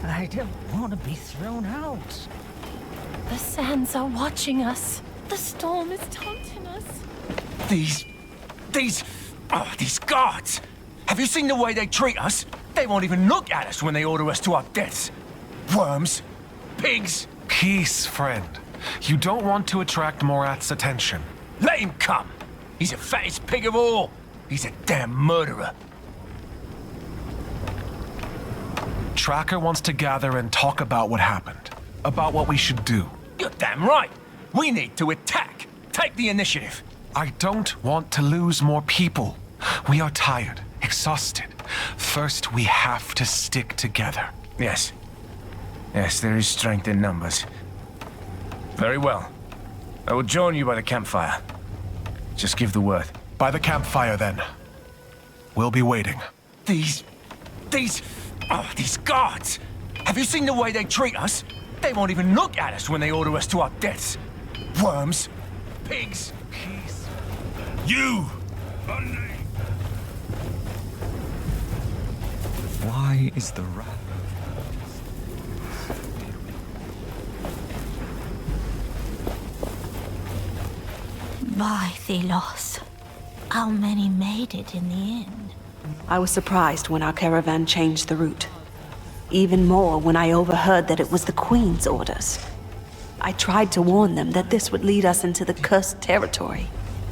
I don't want to be thrown out. The sands are watching us. The storm is taunting us. These guards! Have you seen the way they treat us? They won't even look at us when they order us to our deaths. Worms, pigs. Peace, friend. You don't want to attract Morath's attention. Let him come. He's the fattest pig of all. He's a damn murderer. Tracker wants to gather and talk about what happened. About what we should do. You're damn right. We need to attack. Take the initiative. I don't want to lose more people. We are tired, exhausted. First, we have to stick together. Yes. Yes, there is strength in numbers. Very well. I will join you by the campfire. Just give the word. By the campfire, then. We'll be waiting. These guards! Have you seen the way they treat us? They won't even look at us when they order us to our deaths. Worms, pigs. Peace. You! Why is the rat? By Thelos. How many made it in the end? I was surprised when our caravan changed the route. Even more when I overheard that it was the Queen's orders. I tried to warn them that this would lead us into the cursed territory.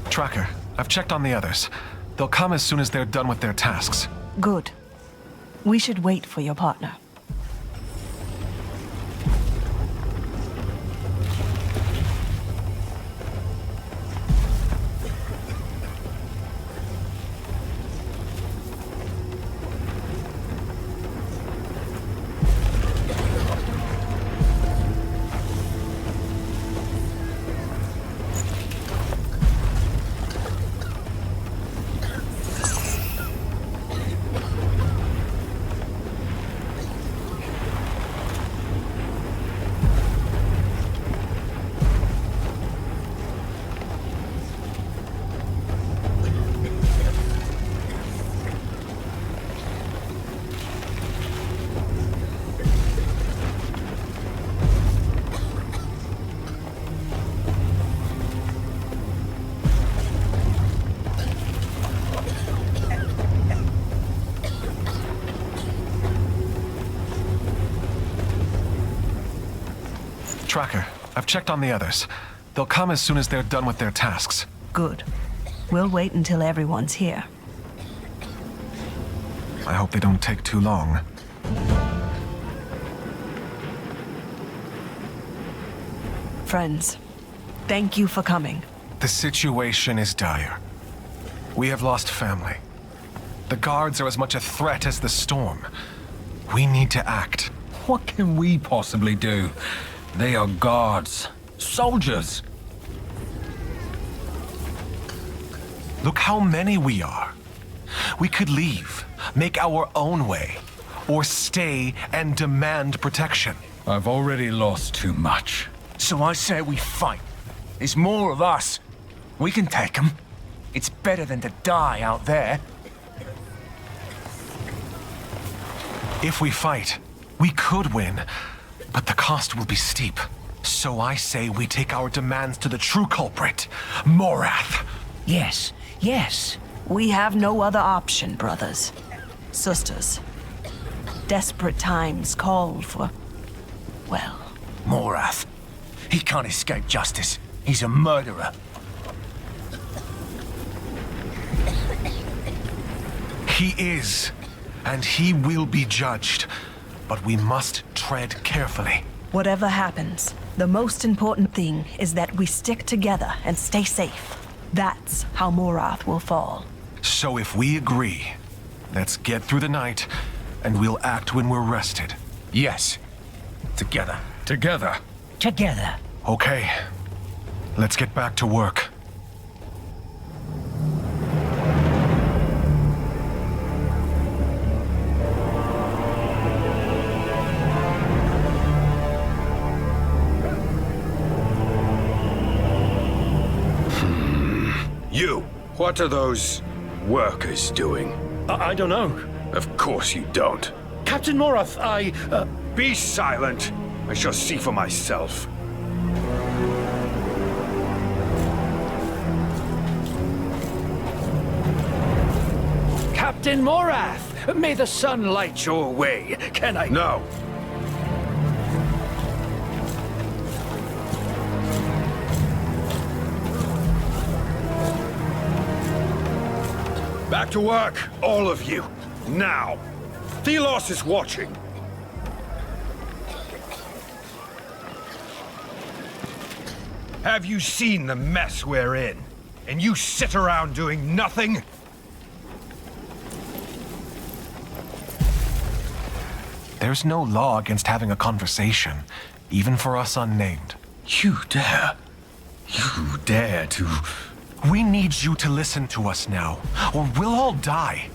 Tracker, I've checked on the others. They'll come as soon as they're done with their tasks. Good. We should wait for your partner. Tracker, I've checked on the others. They'll come as soon as they're done with their tasks. Good. We'll wait until everyone's here. I hope they don't take too long. Friends, thank you for coming. The situation is dire. We have lost family. The guards are as much a threat as the storm. We need to act. What can we possibly do? They are guards. Soldiers. Look how many we are. We could leave, make our own way, or stay and demand protection. I've already lost too much. So I say we fight. There's more of us. We can take them. It's better than to die out there. If we fight, we could win, but the cost will be steep. So I say we take our demands to the true culprit, Morath. Yes, yes. We have no other option, brothers. Sisters. Desperate times call for, well... Morath. He can't escape justice. He's a murderer. He is, and he will be judged. But we must tread carefully. Whatever happens, the most important thing is that we stick together and stay safe. That's how Morath will fall. So if we agree, let's get through the night, and we'll act when we're rested. Yes. Together. Together. Together. Okay. Let's get back to work. You! What are those workers doing? I don't know. Of course you don't. Captain Morath, Be silent. I shall see for myself. Captain Morath, may the sun light your way. Can I... No. Back to work, all of you. Now. Thelos is watching. Have you seen the mess we're in? And you sit around doing nothing? There's no law against having a conversation, even for us unnamed. You dare to... We need you to listen to us now, or we'll all die.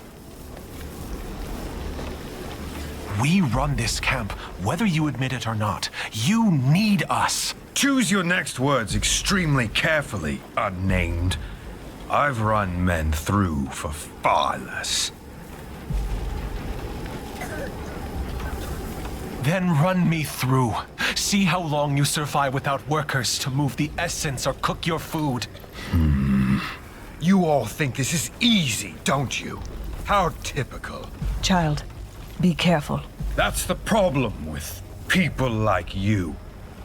We run this camp, whether you admit it or not. You need us. Choose your next words extremely carefully, unnamed. I've run men through for far less. Then run me through. See how long you survive without workers to move the essence or cook your food. You all think this is easy, don't you? How typical. Child, be careful. That's the problem with people like you.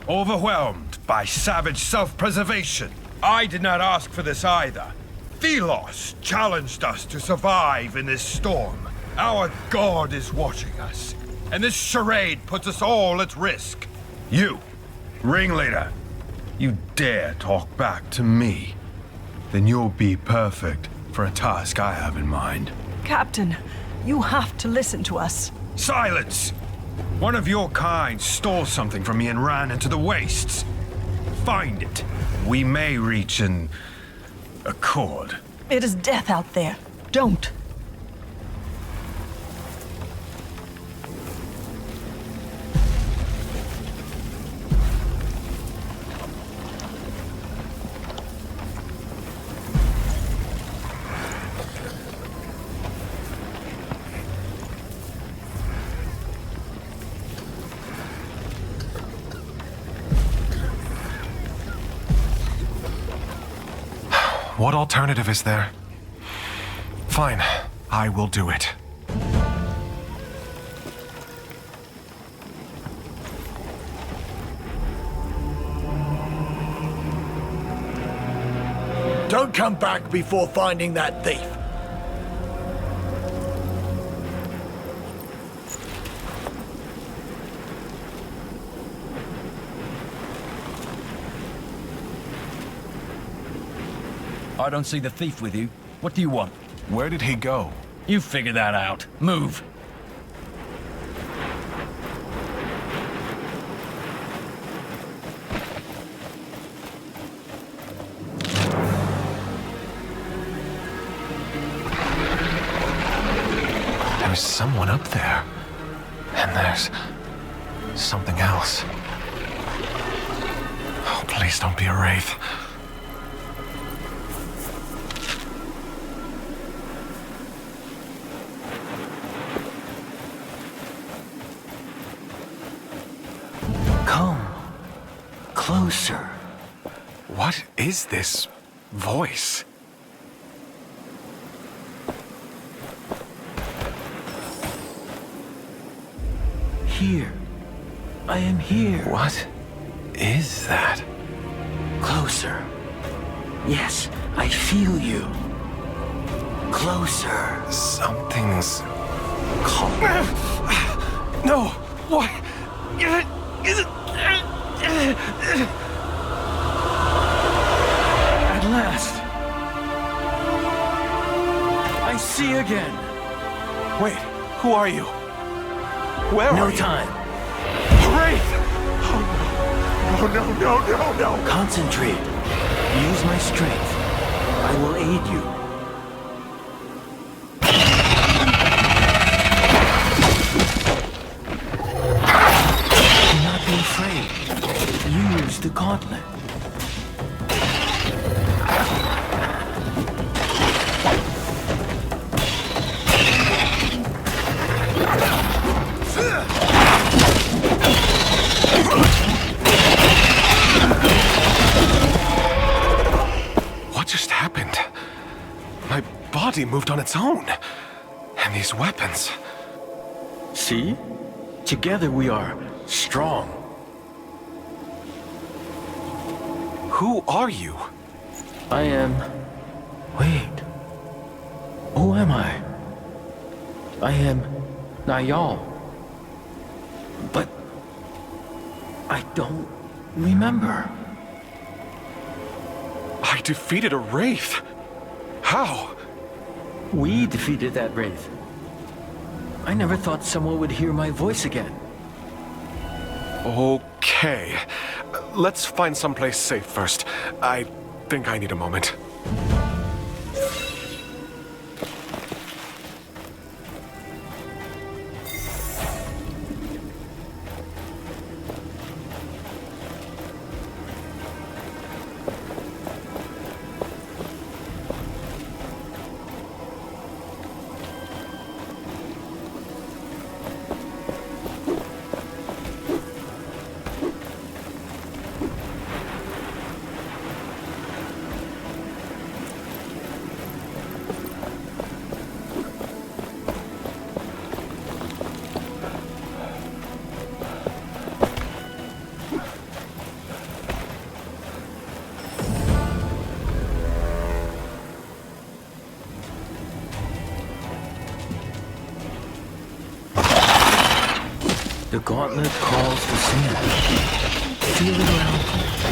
Overwhelmed by savage self-preservation. I did not ask for this either. Thelos challenged us to survive in this storm. Our god is watching us. And this charade puts us all at risk. You, ringleader, you dare talk back to me, then you'll be perfect for a task I have in mind. Captain, you have to listen to us. Silence! One of your kind stole something from me and ran into the wastes. Find it. We may reach an accord. It is death out there. Don't. What alternative is there? Fine, I will do it. Don't come back before finding that thief. I don't see the thief with you. What do you want? Where did he go? You figure that out. Move. There's someone up there. And there's something else. Oh, please don't be a wraith. Come closer. What is this voice? Here. I am here. What is that? Closer. Yes, I feel you. Closer. Something's... No! What? At last. I see again. Wait, who are you? Where No are you? time. Wraith! Oh, no. Concentrate. Use my strength. I will aid you. Do not be afraid. Use the gauntlet. body moved on its own. And these weapons. See? Together we are strong. Who are you? I am... Wait. Who am I? I am Nayal. But... I don't remember. I defeated a wraith. How? We defeated that wraith. I never thought someone would hear my voice again. Okay. Let's find someplace safe first. I think I need a moment. The gauntlet calls the sand. Feel it around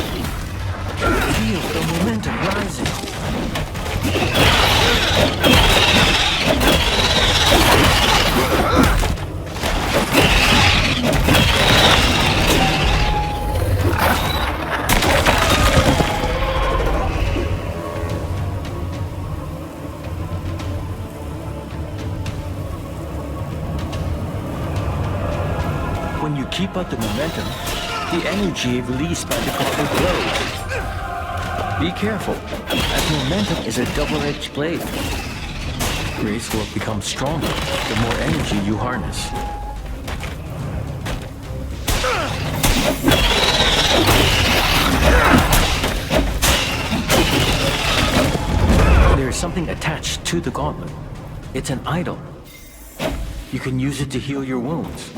you. Feel the momentum rising. When you keep up the momentum, the energy released by the gauntlet grows. Be careful, as momentum is a double-edged blade. Grace will become stronger the more energy you harness. There is something attached to the gauntlet. It's an idol. You can use it to heal your wounds.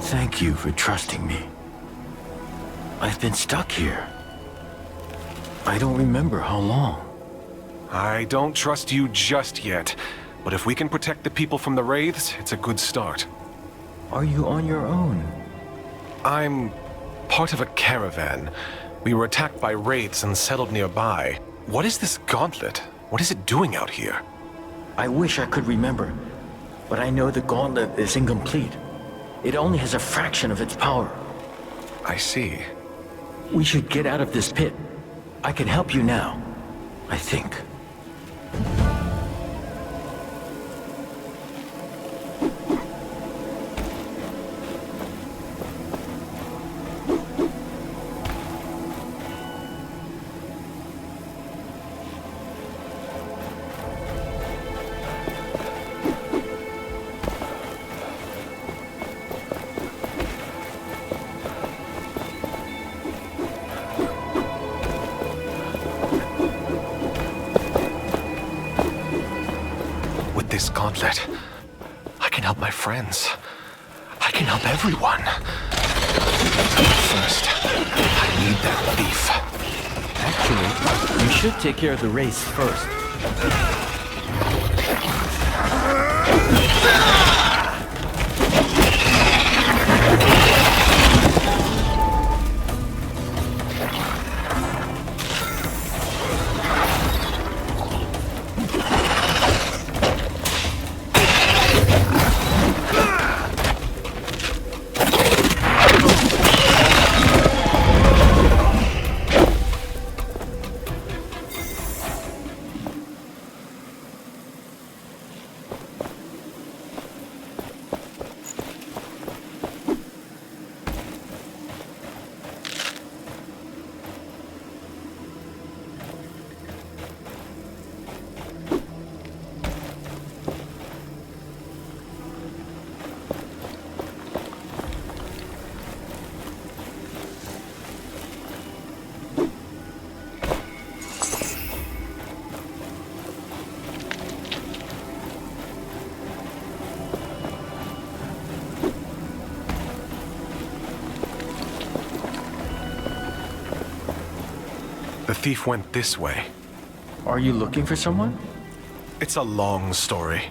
Thank you for trusting me. I've been stuck here. I don't remember how long. I don't trust you just yet, but if we can protect the people from the wraiths, it's a good start. Are you on your own? I'm part of a caravan. We were attacked by wraiths and settled nearby. What is this gauntlet? What is it doing out here? I wish I could remember, but I know the gauntlet is incomplete. It only has a fraction of its power. I see. We should get out of this pit. I can help you now, I think. This gauntlet. I can help my friends. I can help everyone. First, I need that thief. Actually, you should take care of the race first. thief went this way. Are you looking for someone? It's a long story.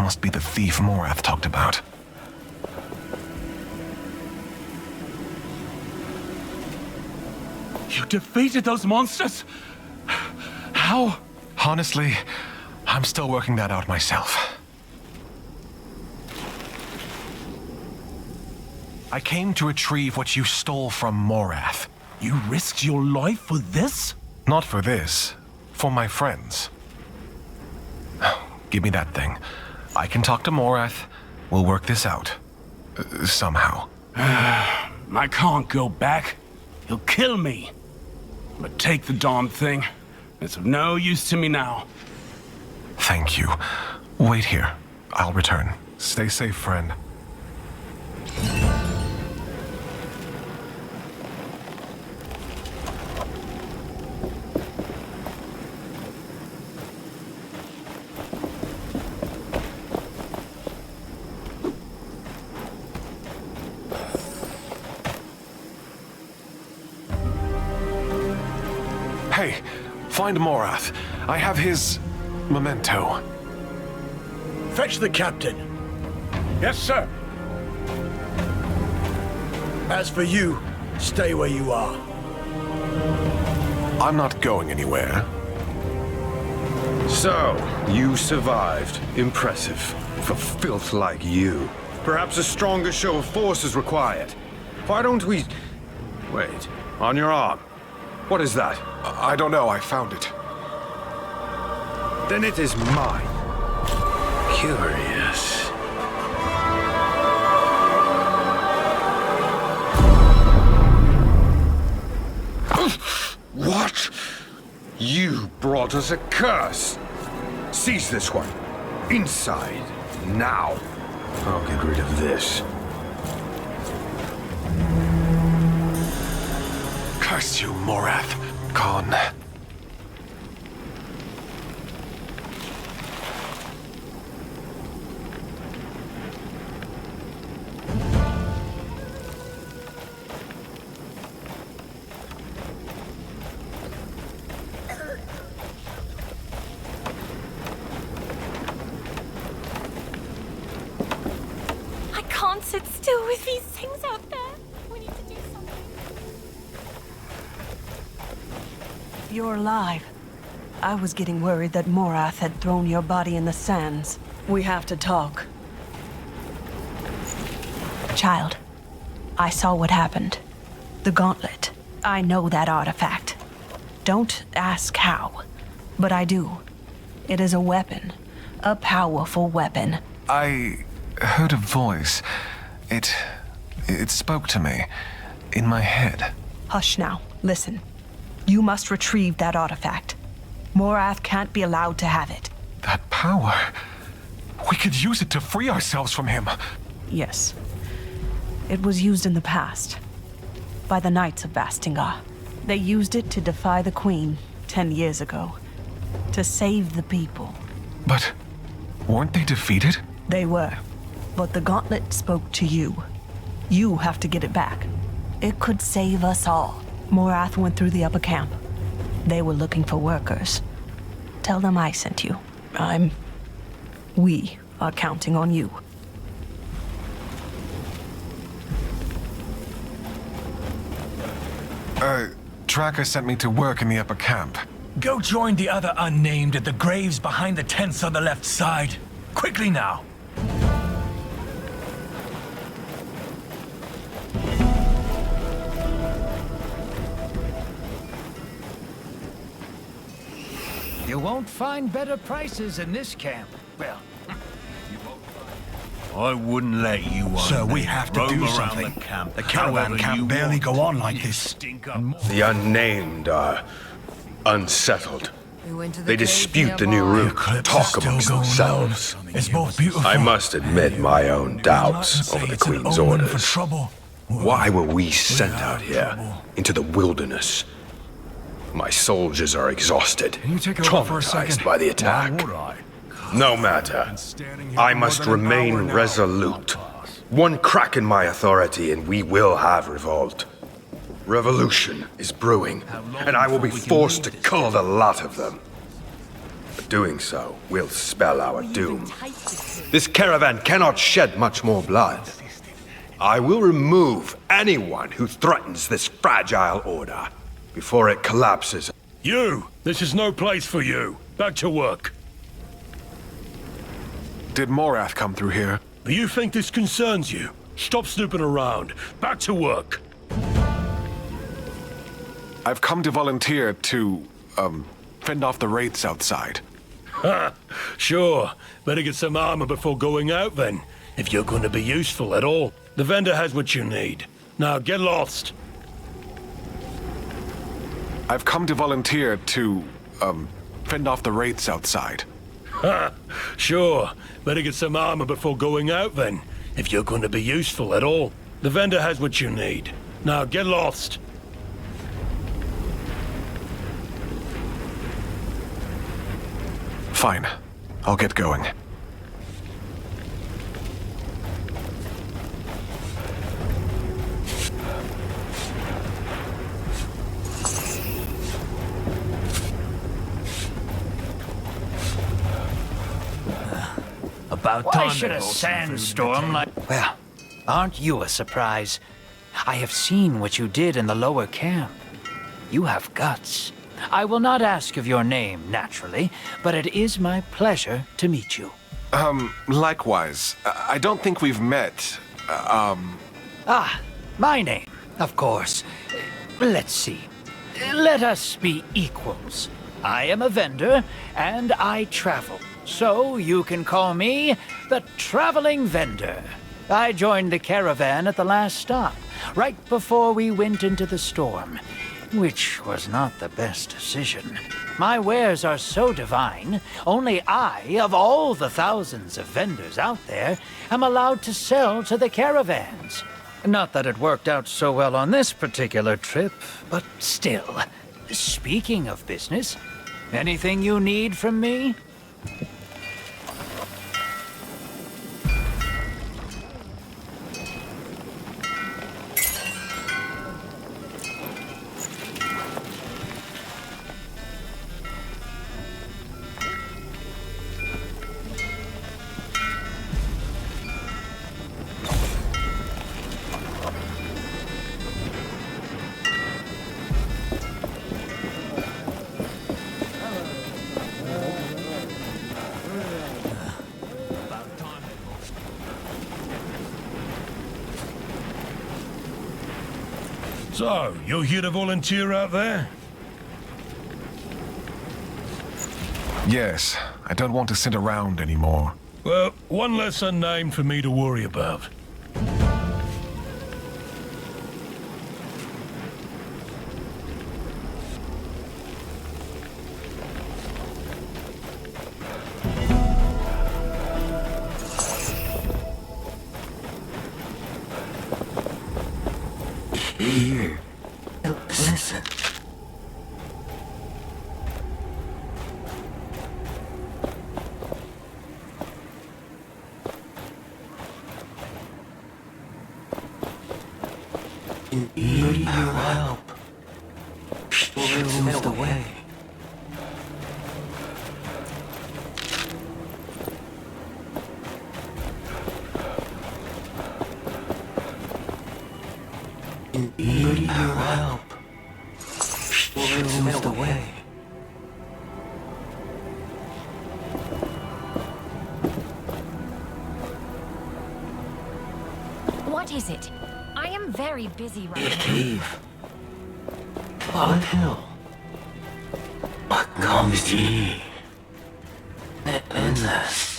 Must be the thief Morath talked about. You defeated those monsters? How? Honestly, I'm still working that out myself. I came to retrieve what you stole from Morath. You risked your life for this? Not for this. For my friends. Give me that thing. I can talk to Morath. We'll work this out. Somehow. I can't go back. He'll kill me. But take the darn thing. It's of no use to me now. Thank you. Wait here. I'll return. Stay safe, friend. Hey, find Morath. I have his memento. Fetch the captain. Yes, sir. As for you, stay where you are. I'm not going anywhere. So, you survived. Impressive. For filth like you. Perhaps a stronger show of force is required. Why don't we... Wait. On your arm. What is that? I don't know. I found it. Then it is mine. Curious. What? You brought us a curse. Seize this one. Inside. Now. I'll get rid of this. Curse you, Morath. Khan. can't sit still with these things out there. We need to do something. You're alive. I was getting worried that Morath had thrown your body in the sands. We have to talk. Child, I saw what happened. The gauntlet. I know that artifact. Don't ask how, but I do. It is a weapon. A powerful weapon. I heard a voice. It spoke to me. In my head. Hush now. Listen. You must retrieve that artifact. Morath can't be allowed to have it. That power. We could use it to free ourselves from him. Yes. It was used in the past. By the Knights of Vastingar. They used it to defy the Queen 10 years ago. To save the people. But weren't they defeated? They were. But the gauntlet spoke to you. You have to get it back. It could save us all. Morath went through the upper camp. They were looking for workers. Tell them I sent you. We are counting on you. Tracker sent me to work in the upper camp. Go join the other unnamed at the graves behind the tents on the left side. Quickly now. You won't find better prices in this camp. Well, I wouldn't let you Sir, we have to do something. The caravan can't barely go on like this. The unnamed are unsettled. They dispute the new route, talk amongst themselves. It's both beautiful. I must admit my own doubts over the Queen's orders. Why were we sent out here, into the wilderness? My soldiers are exhausted, traumatized by the attack. No matter. I must remain resolute. One crack in my authority and we will have revolt. Revolution is brewing, and I will be forced to cull the lot of them. But doing so will spell our doom. This caravan cannot shed much more blood. I will remove anyone who threatens this fragile order before it collapses. You! This is no place for you. Back to work. Did Morath come through here? You think this concerns you? Stop snooping around. Back to work. I've come to volunteer to, fend off the wraiths outside. Ha! Sure. Better get some armor before going out then, if you're going to be useful at all. The vendor has what you need. Now get lost. I've come to volunteer to, fend off the wraiths outside. Ha! Sure. Better get some armor before going out then, if you're going to be useful at all. The vendor has what you need. Now get lost. Fine. I'll get going. about Why time should they a brought some food sandstorm like... Well, aren't you a surprise? I have seen what you did in the lower camp. You have guts. I will not ask of your name, naturally, but it is my pleasure to meet you. Likewise. I don't think we've met. Ah, my name, of course. Let's see. Let us be equals. I am a vendor, and I travel. So you can call me the Traveling Vendor. I joined the caravan at the last stop, right before we went into the storm, which was not the best decision. My wares are so divine, only I, of all the thousands of vendors out there, am allowed to sell to the caravans. Not that it worked out so well on this particular trip, but still. Speaking of business, anything you need from me? So, you're here to volunteer out there? Yes, I don't want to sit around anymore. Well, one less unnamed for me to worry about. Here. Listen. Need your help. Show us the way. Need your help. Show us the way. What is it? I am very busy right now. Cave. What hill? What comes to ye? Endless.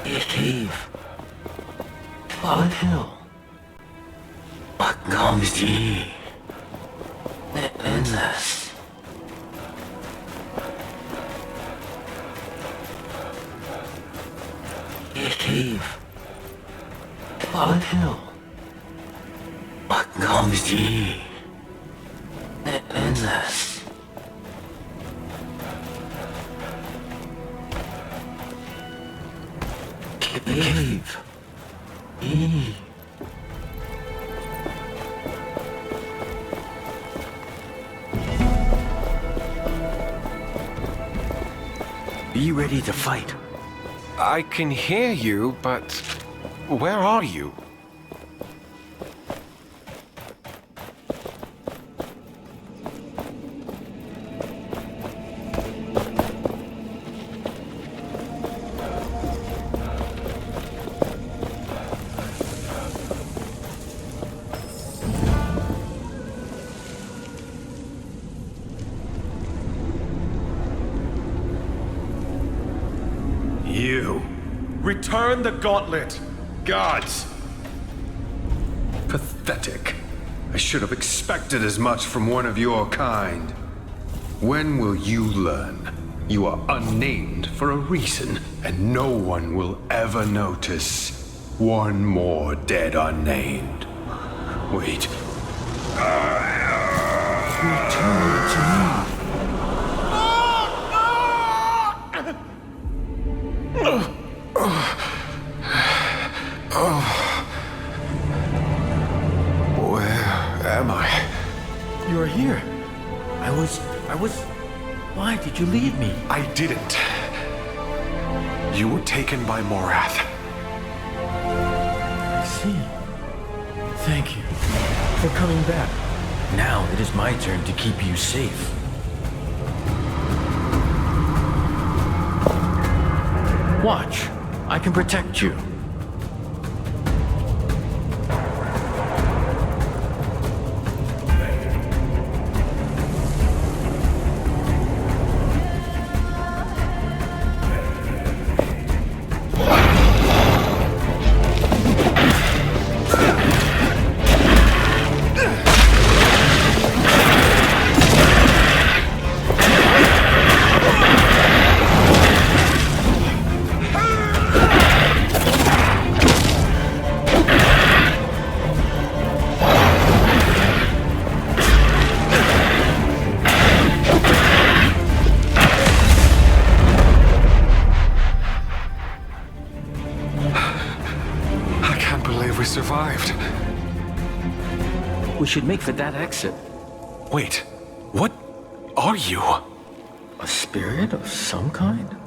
Cave. What hill? What comes to ye? Endless. Cave. What hill? What comes to ye? Endless. Cave. Be ready to fight. I can hear you, but where are you? You. Return the gauntlet! Gods! Pathetic. I should have expected as much from one of your kind. When will you learn? You are unnamed for a reason, and no one will ever notice. One more dead unnamed. Wait. Return to me. Where am I? You're here. I was... Why did you leave me? I didn't. You were taken by Morath. I see. Thank you for coming back. Now it is my turn to keep you safe. Watch. I can protect you. We survived. We should make for that exit. Wait, what are you? A spirit of some kind?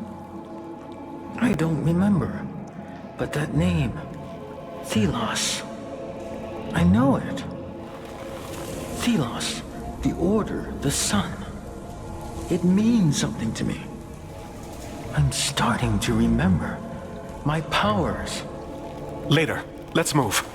I don't remember. But that name, Thelos. I know it. Thelos, the Order, the Sun. It means something to me. I'm starting to remember. My powers. Later. Let's move.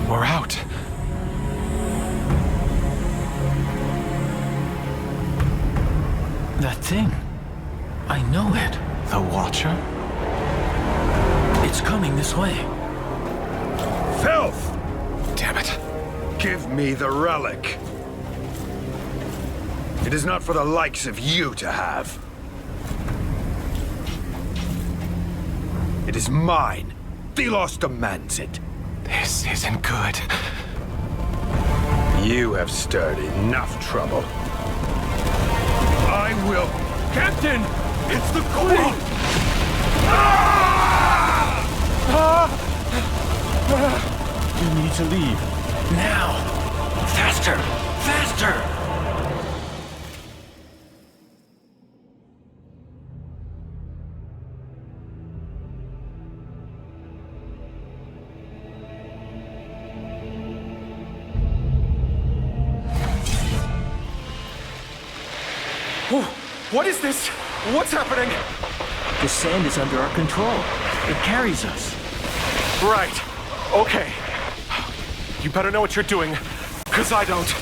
We're out. That thing. I know it. The Watcher? It's coming this way. Filth! Damn it. Give me the relic. It is not for the likes of you to have. It is mine. Thelos demands it. This isn't good. You have stirred enough trouble. I will... Captain! It's the Queen! You need to leave. Now! Faster! Faster! What is this? What's happening? The sand is under our control. It carries us. Right. Okay. You better know what you're doing, because I don't.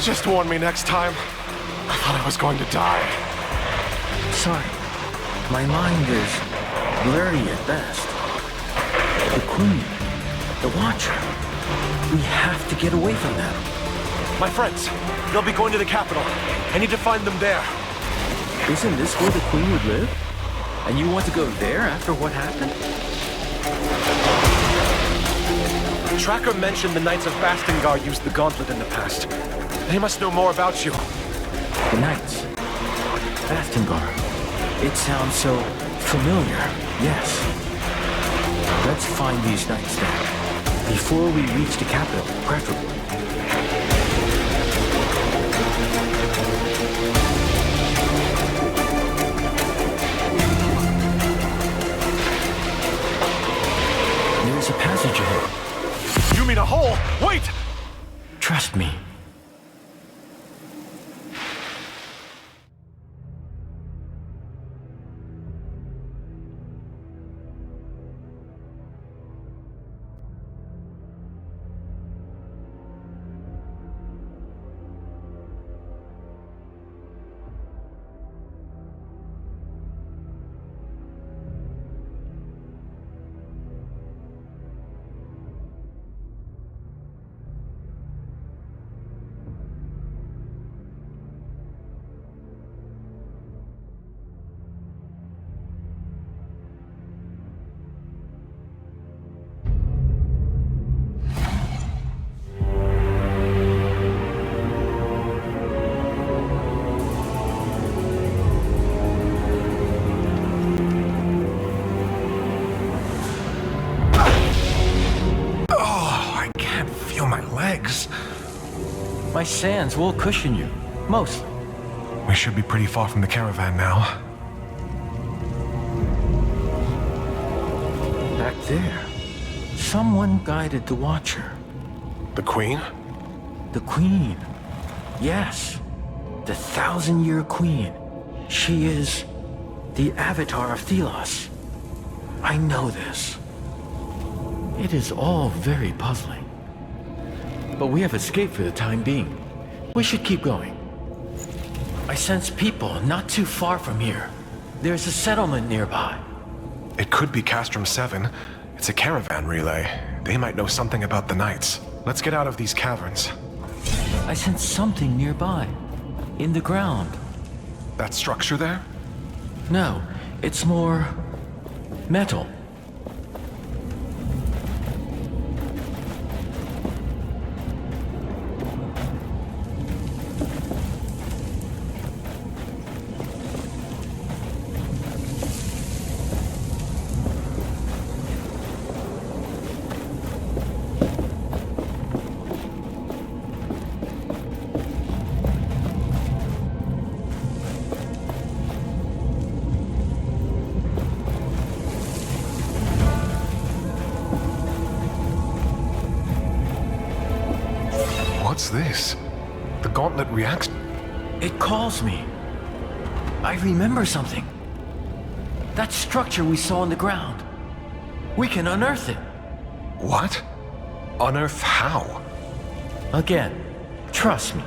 Just warn me next time. I thought I was going to die. Sorry. My mind is blurry at best. The Queen, the Watcher. We have to get away from them. My friends, they'll be going to the capital. I need to find them there. Isn't this where the Queen would live? And you want to go there after what happened? Tracker mentioned the Knights of Bastingar used the gauntlet in the past. They must know more about you. The Knights. Bastingar. It sounds so familiar, yes. Let's find these Knights then. Before we reach the capital, preferably. There's a passage ahead. You mean a hole? Wait! Trust me. My sands will cushion you, mostly. We should be pretty far from the caravan now. Back there, someone guided the Watcher. The Queen? The Queen. Yes. The 1,000-year Queen. She is the avatar of Thelos. I know this. It is all very puzzling. But we have escaped for the time being. We should keep going. I sense people not too far from here. There's a settlement nearby. It could be Castrum 7. It's a caravan relay. They might know something about the Knights. Let's get out of these caverns. I sense something nearby. In the ground. That structure there? No, it's more metal. What's this? The gauntlet reacts? It calls me. I remember something. That structure we saw on the ground. We can unearth it. What? Unearth how? Again, trust me.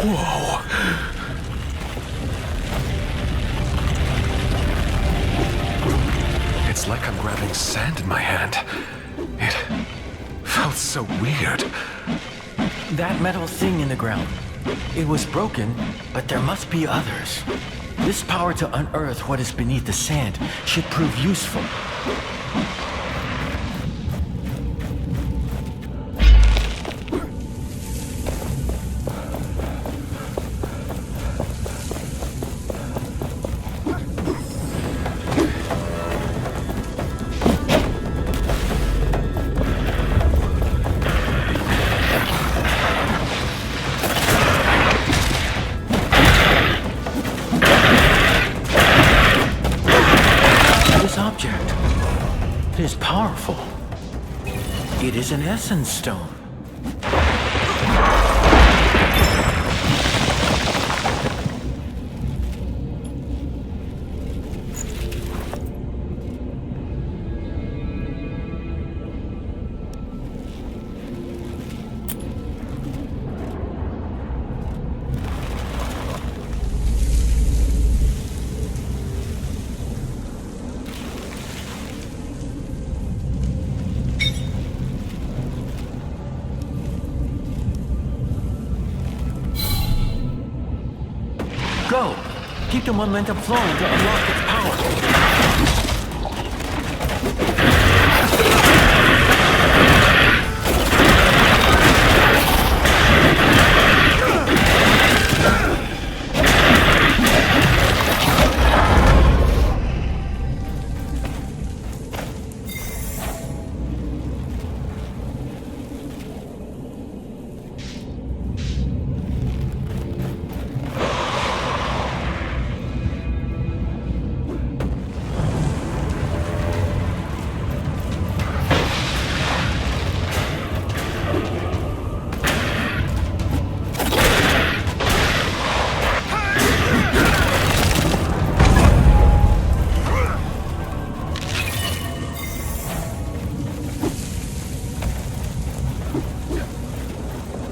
Whoa. It's like I'm grabbing sand in my hand. It felt so weird. That metal thing in the ground. It was broken, but there must be others. This power to unearth what is beneath the sand should prove useful. It is powerful. It is an essence stone. go. Keep the momentum flowing to unlock its power.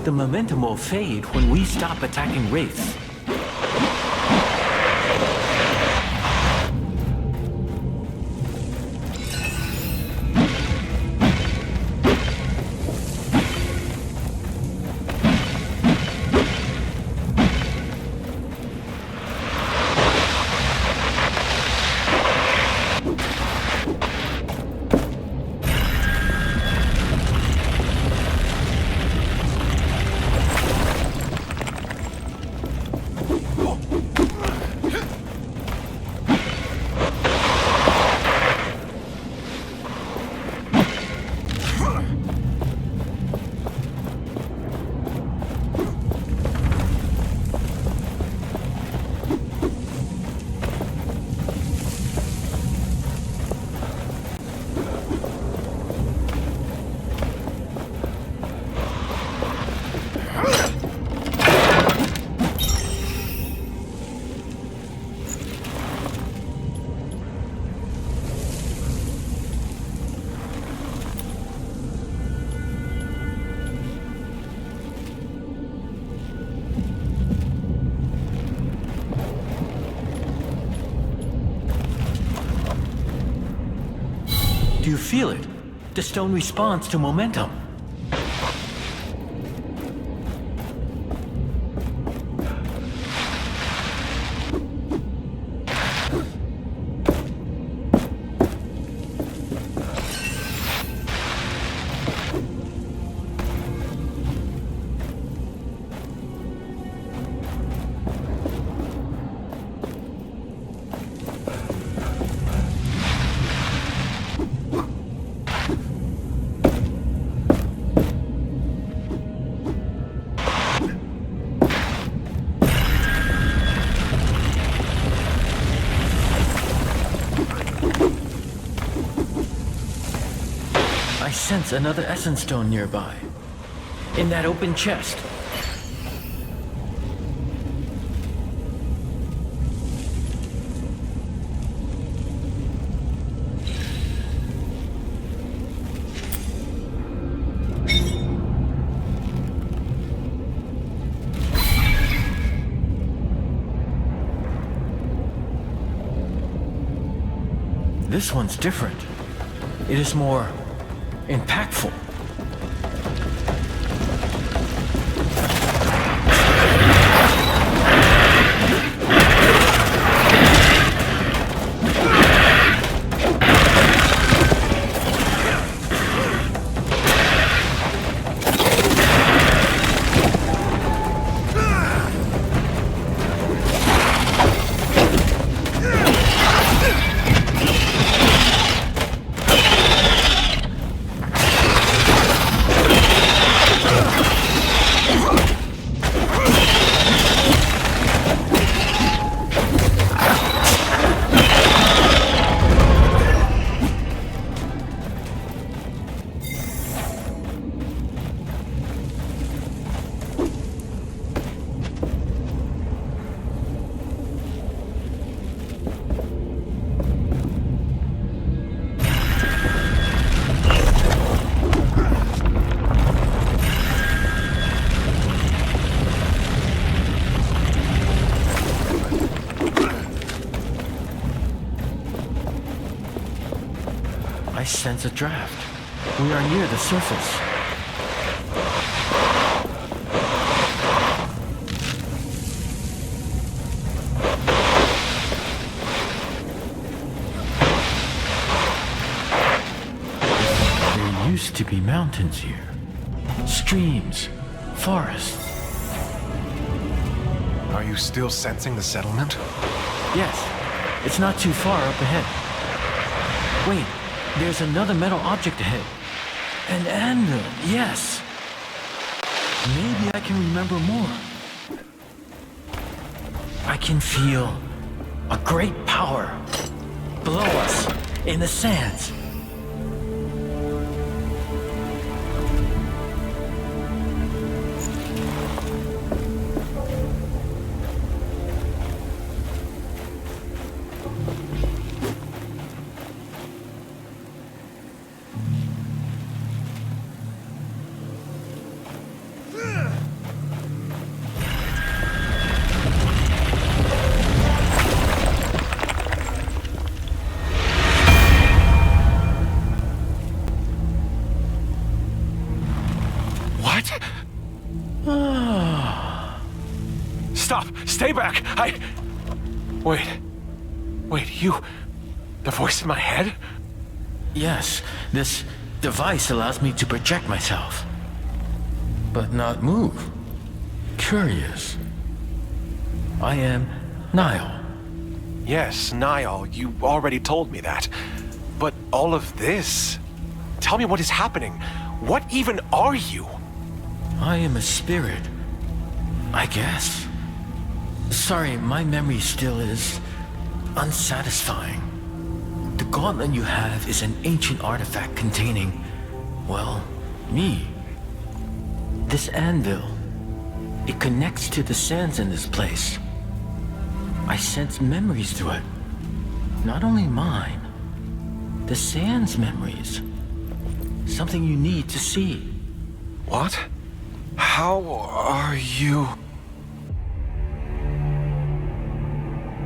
The momentum will fade when we stop attacking wraiths. Do you feel it? The stone responds to momentum. I sense another essence stone nearby. In that open chest. This one's different. It is more impactful. I sense a draft. We are near the surface. used to be mountains here. Streams, forests. Are you still sensing the settlement? Yes, it's not too far up ahead. Wait, there's another metal object ahead. An anvil, yes. Maybe I can remember more. I can feel a great power below us in the sands. Stop! Stay back! Wait, you... The voice in my head? Yes, this device allows me to project myself. But not move. Curious. I am Niall. Yes, Niall, you already told me that. But all of this... Tell me what is happening. What even are you? I am a spirit. I guess. Sorry, my memory still is unsatisfying. The gauntlet you have is an ancient artifact containing, well, me. This anvil, it connects to the sands in this place. I sense memories through it. Not only mine, the sands memories. Something you need to see. What? How are you...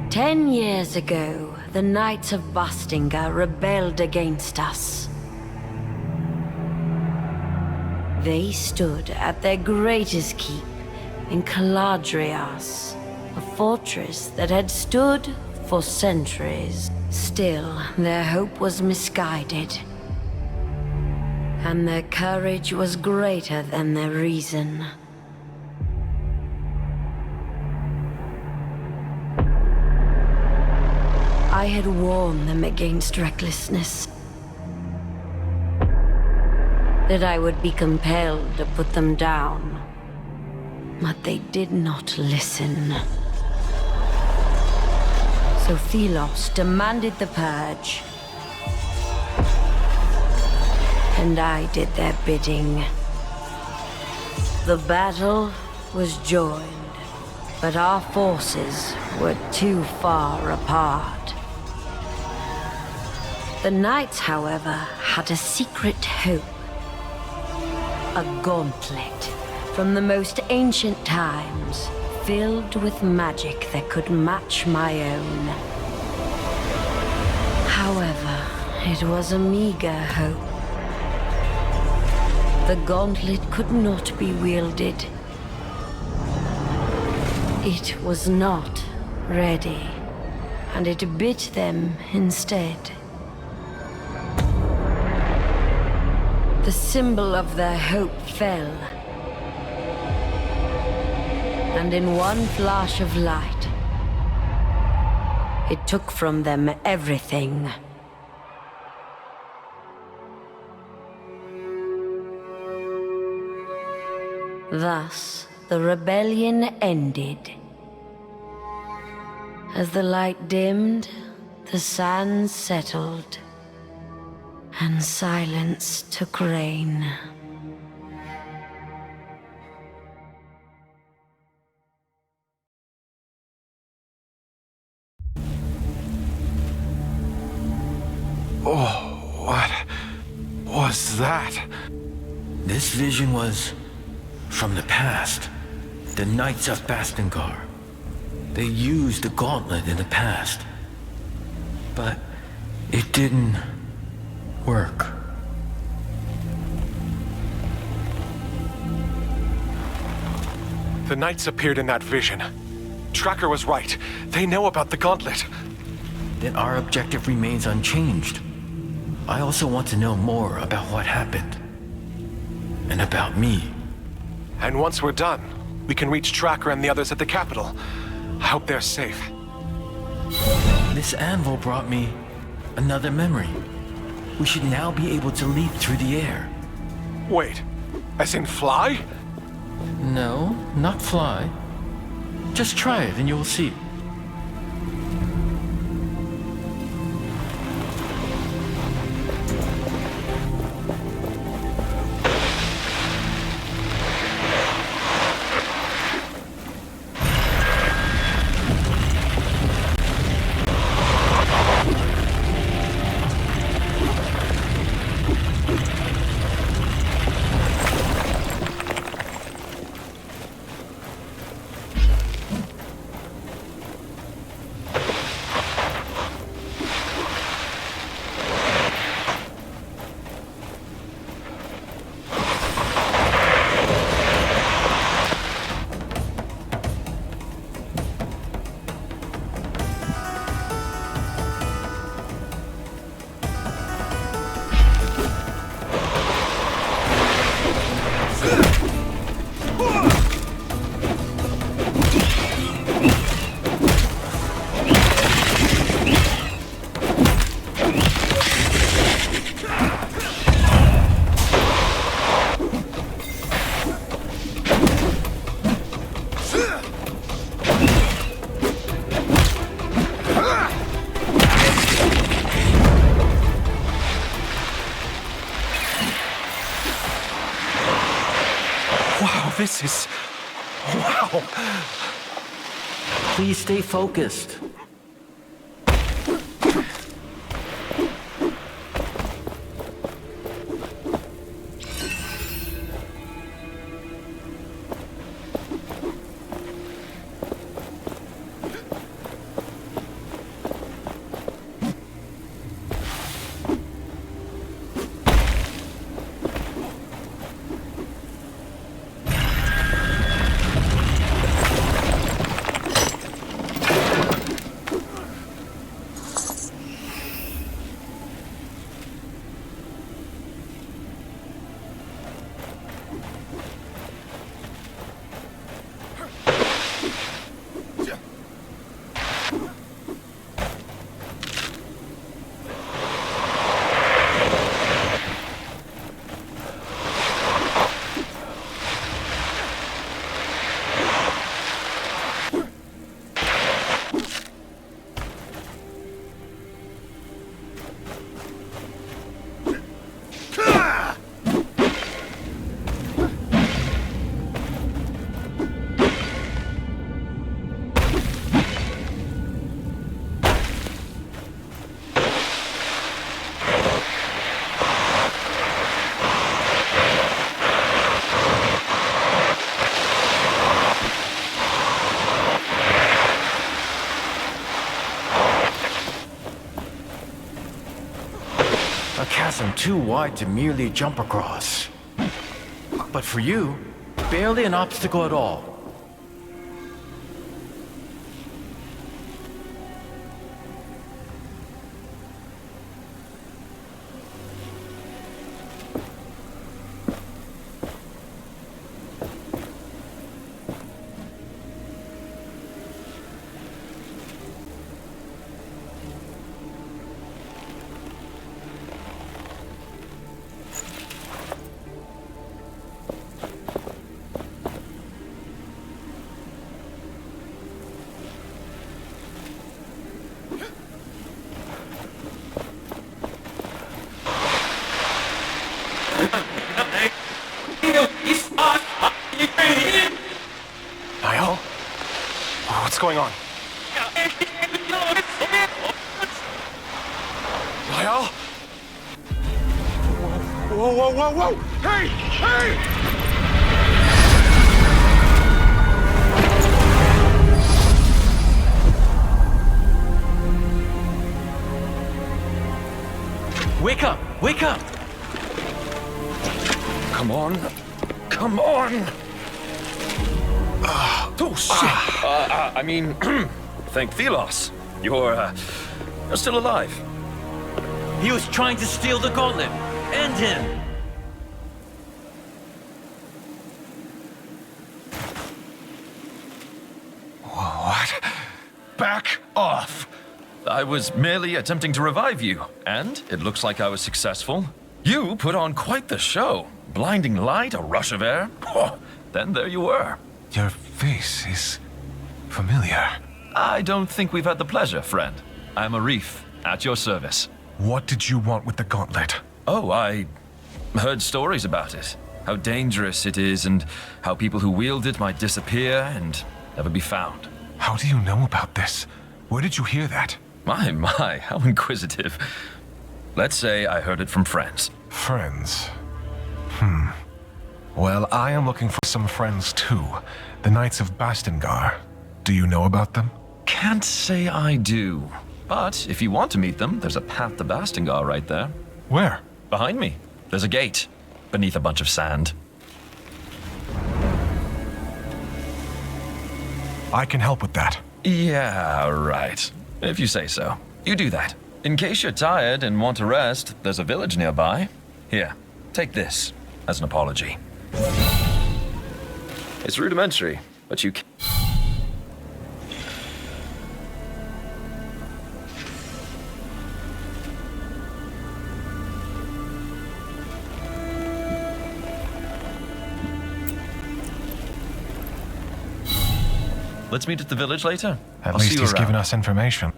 10 years ago, the Knights of Bastinga rebelled against us. They stood at their greatest keep in Caladrias, a fortress that had stood for centuries. Still, their hope was misguided, and their courage was greater than their reason. I had warned them against recklessness. That I would be compelled to put them down. But they did not listen. So Thelos demanded the purge. And I did their bidding. The battle was joined, but our forces were too far apart. The Knights, however, had a secret hope. A gauntlet from the most ancient times, filled with magic that could match my own. However, it was a meager hope. The gauntlet could not be wielded. It was not ready, and it bit them instead. The symbol of their hope fell. And in one flash of light, it took from them everything. Thus, the rebellion ended. As the light dimmed, the sands settled. And silence took reign. Oh, what was that? This vision was from the past. The Knights of Bastingar. They used the gauntlet in the past. But it didn't work. The Knights appeared in that vision. Tracker was right. They know about the gauntlet. Then our objective remains unchanged. I also want to know more about what happened. And about me. And once we're done, we can reach Tracker and the others at the capital. I hope they're safe. This anvil brought me another memory. We should now be able to leap through the air. Wait, as in fly? No, not fly. Just try it and you will see. This is... wow. Please stay focused. A chasm too wide to merely jump across. But for you, barely an obstacle at all. Niall? What's going on? Niall? Whoa, whoa, whoa, whoa! Hey! Hey! Wake up! Wake up! Come on. Come on! Oh, shit! I mean, thank Thelos. You're still alive. He was trying to steal the gauntlet. End him! What? Back off! I was merely attempting to revive you, and it looks like I was successful. You put on quite the show. Blinding light, a rush of air. Oh, then there you were. Your face is familiar. I don't think we've had the pleasure, friend. I'm Arif, at your service. What did you want with the gauntlet? Oh, I heard stories about it. How dangerous it is, and how people who wield it might disappear and never be found. How do you know about this? Where did you hear that? My, how inquisitive. Let's say I heard it from friends. Friends? Well, I am looking for some friends too. The Knights of Bastengar. Do you know about them? Can't say I do. But if you want to meet them, there's a path to Bastengar right there. Where? Behind me. There's a gate, beneath a bunch of sand. I can help with that. Yeah, right. If you say so. You do that. In case you're tired and want to rest, there's a village nearby. Here, take this as an apology. It's rudimentary, but you can... Let's meet at the village later. At least he's given us information.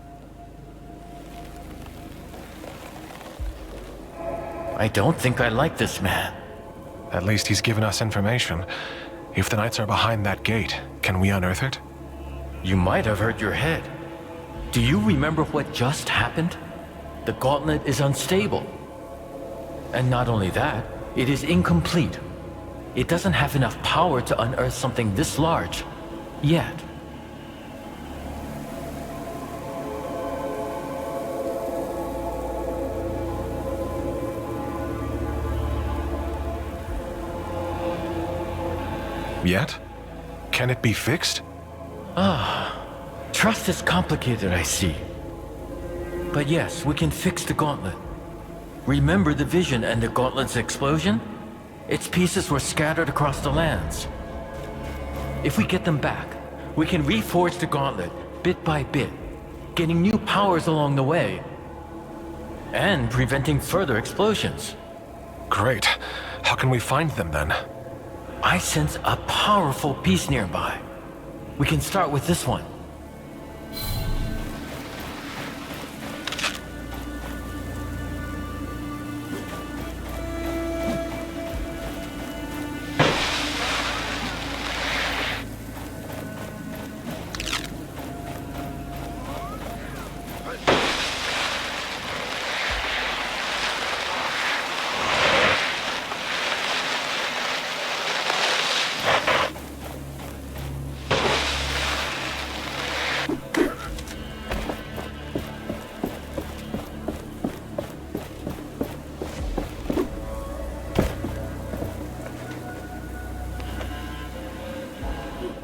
I don't think I like this man. At least he's given us information. If the Knights are behind that gate, can we unearth it? You might have hurt your head. Do you remember what just happened? The gauntlet is unstable. And not only that, it is incomplete. It doesn't have enough power to unearth something this large. Yet. Yet? Can it be fixed? Trust is complicated, I see. But yes, we can fix the gauntlet. Remember the vision and the gauntlet's explosion? Its pieces were scattered across the lands. If we get them back, we can reforge the gauntlet bit by bit, getting new powers along the way, and preventing further explosions. Great. How can we find them then? I sense a powerful piece nearby. We can start with this one.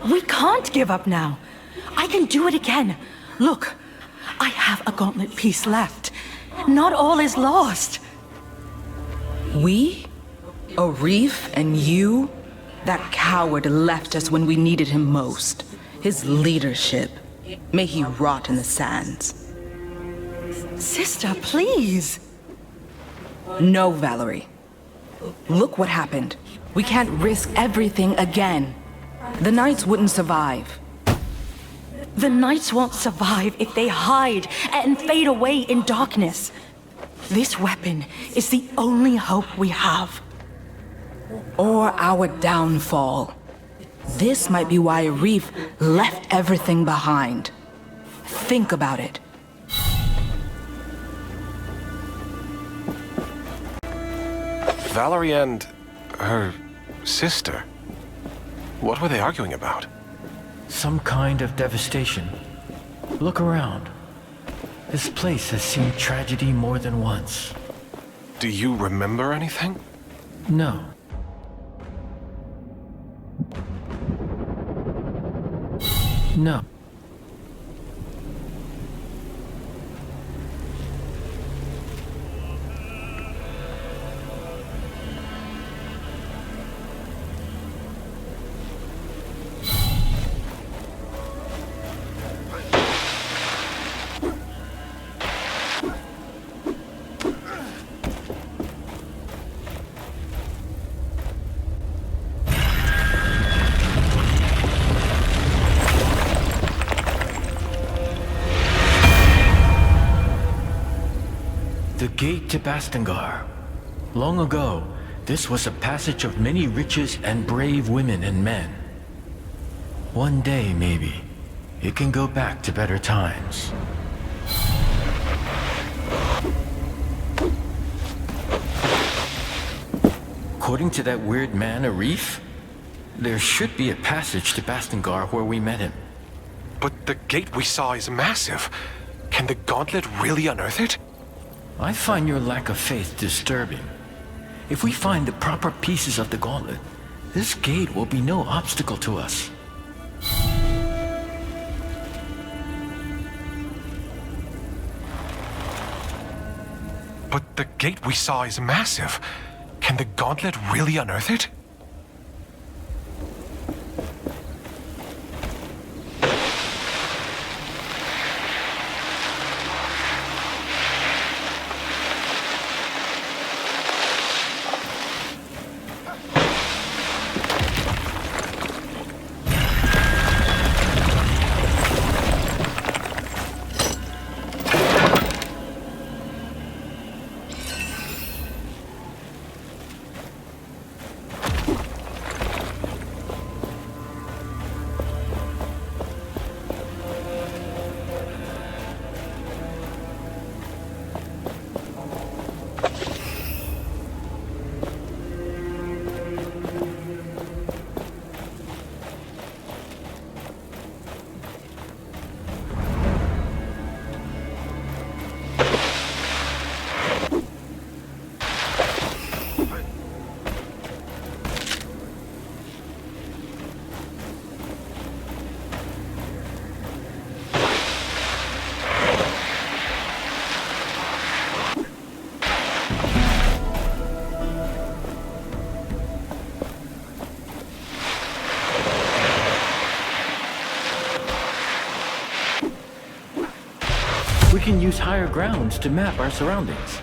We can't give up now. I can do it again. Look, I have a gauntlet piece left. Not all is lost. We? Arif and you? That coward left us when we needed him most. His leadership. May he rot in the sands. Sister, please. No, Valerie. Look what happened. We can't risk everything again. The Knights wouldn't survive. The Knights won't survive if they hide and fade away in darkness. This weapon is the only hope we have. Or our downfall. This might be why Arif left everything behind. Think about it. Valerie and her sister. What were they arguing about? Some kind of devastation. Look around. This place has seen tragedy more than once. Do you remember anything? No. No. gate to Bastengar. Long ago, this was a passage of many riches and brave women and men. One day, maybe, it can go back to better times. According to that weird man, Arif, there should be a passage to Bastengar where we met him. But the gate we saw is massive. Can the gauntlet really unearth it? I find your lack of faith disturbing. If we find the proper pieces of the gauntlet, this gate will be no obstacle to us. But the gate we saw is massive. Can the gauntlet really unearth it? We can use higher grounds to map our surroundings.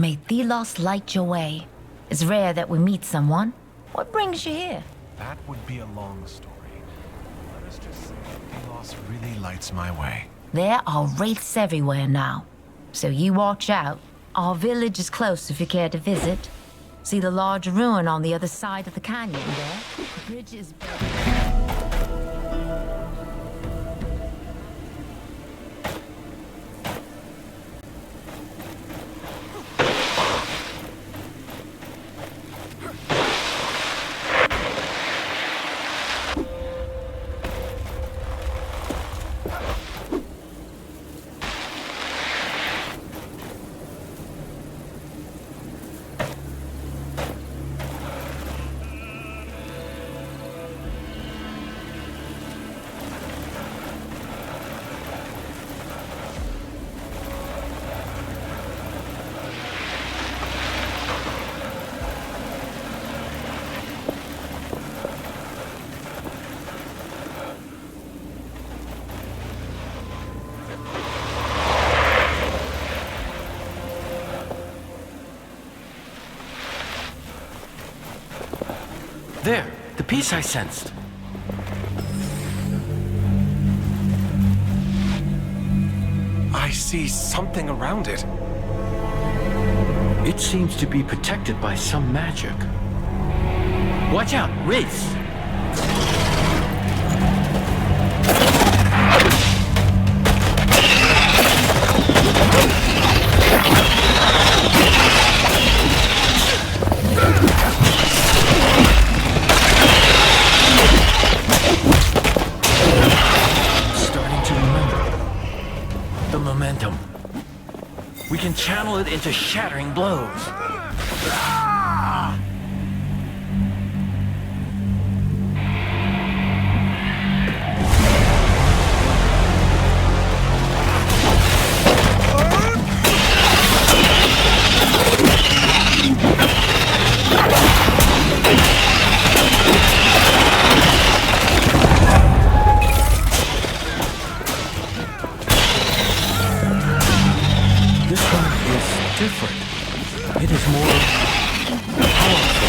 May Thelos light your way. It's rare that we meet someone. What brings you here? That would be a long story. Let us just say that Thelos really lights my way. There are wraiths everywhere now. So you watch out. Our village is close if you care to visit. See the large ruin on the other side of the canyon there? The bridge is built. The peace I sensed. I see something around it. It seems to be protected by some magic. Watch out, Wraiths! Starting to remember. The momentum. We can channel it into shattering blows. Different. It is more powerful.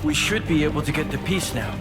We should be able to get the piece now.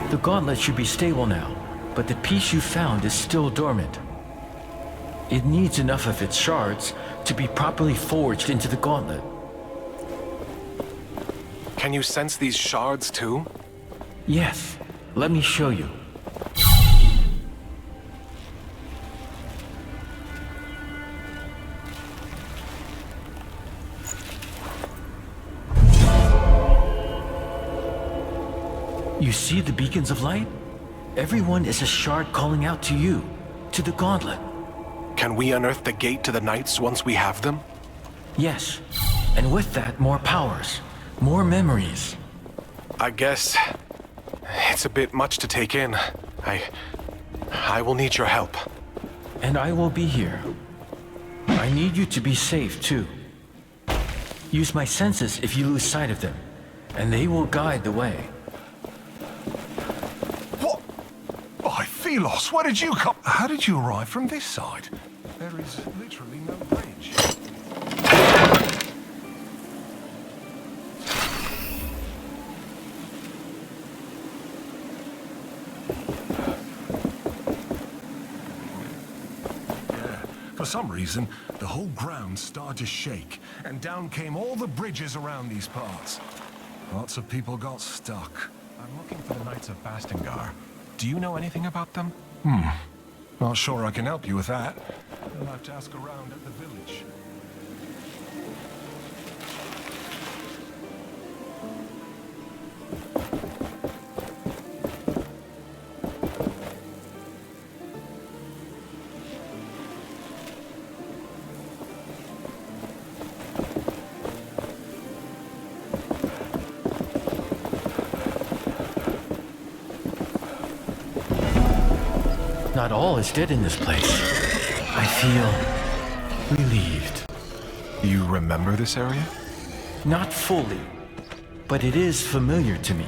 The gauntlet should be stable now, but the piece you found is still dormant. It needs enough of its shards to be properly forged into the gauntlet. Can you sense these shards too? Yes, let me show you. You see the beacons of light? Everyone is a shard calling out to you, to the gauntlet. Can we unearth the gate to the Knights once we have them? Yes, and with that, more powers, more memories. I guess it's a bit much to take in. I will need your help. And I will be here. I need you to be safe, too. Use my senses if you lose sight of them, and they will guide the way. By Philos, where did you come? How did you arrive from this side? There is literally no bridge. For some reason, the whole ground started to shake, and down came all the bridges around these parts. Lots of people got stuck. I'm looking for the Knights of Bastengar. Do you know anything about them? Not sure I can help you with that. You'll have to ask around at the village. Not all is dead in this place. I feel relieved. You remember this area? Not fully, but it is familiar to me.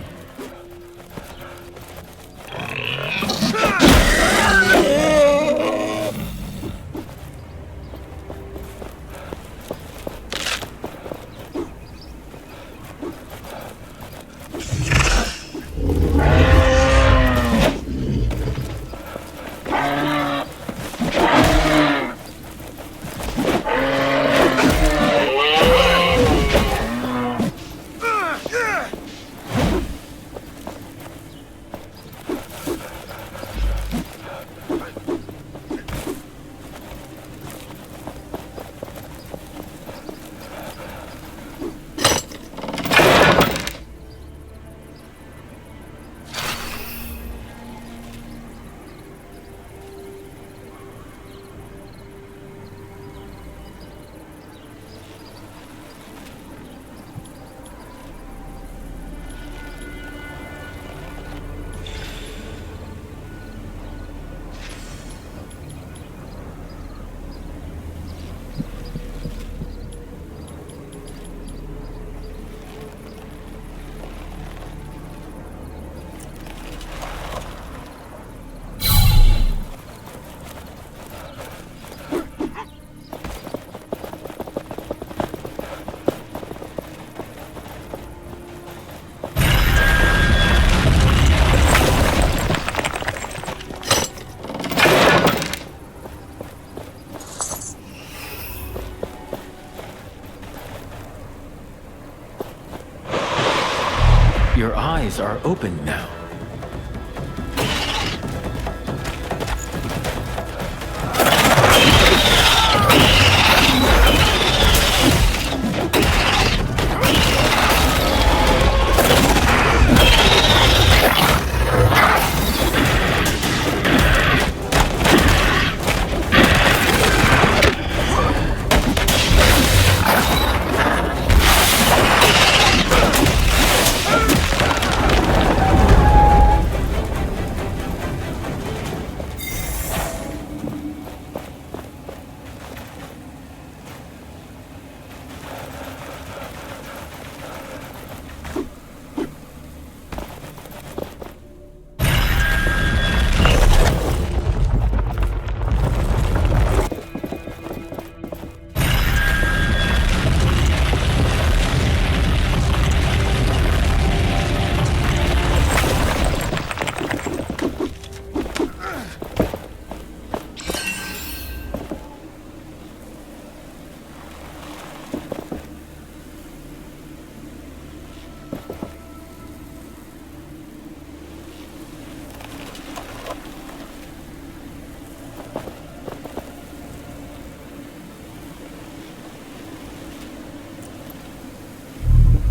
Your eyes are open now.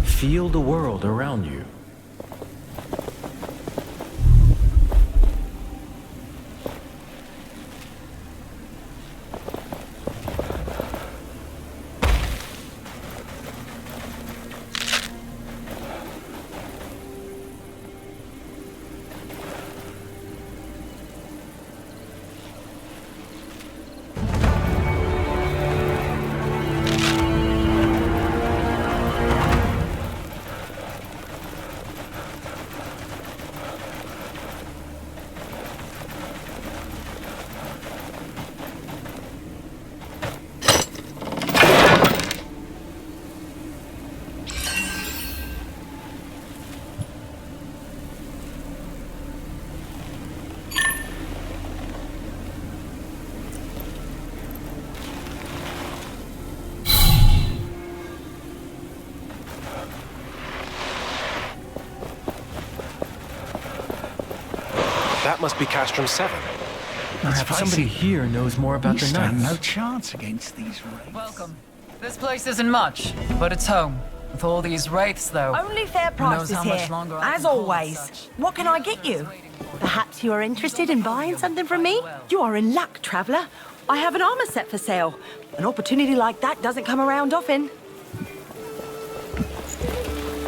Feel the world around you. That must be Castrum 7. Perhaps somebody here knows more about We the stand knights. no chance against these wraiths. Welcome. This place isn't much, but it's home. With all these wraiths, though. Only fair who knows prices how here, much longer I as can hold always. such. What can I get you? Perhaps you are interested in buying something from me? You are in luck, traveler. I have an armor set for sale. An opportunity like that doesn't come around often.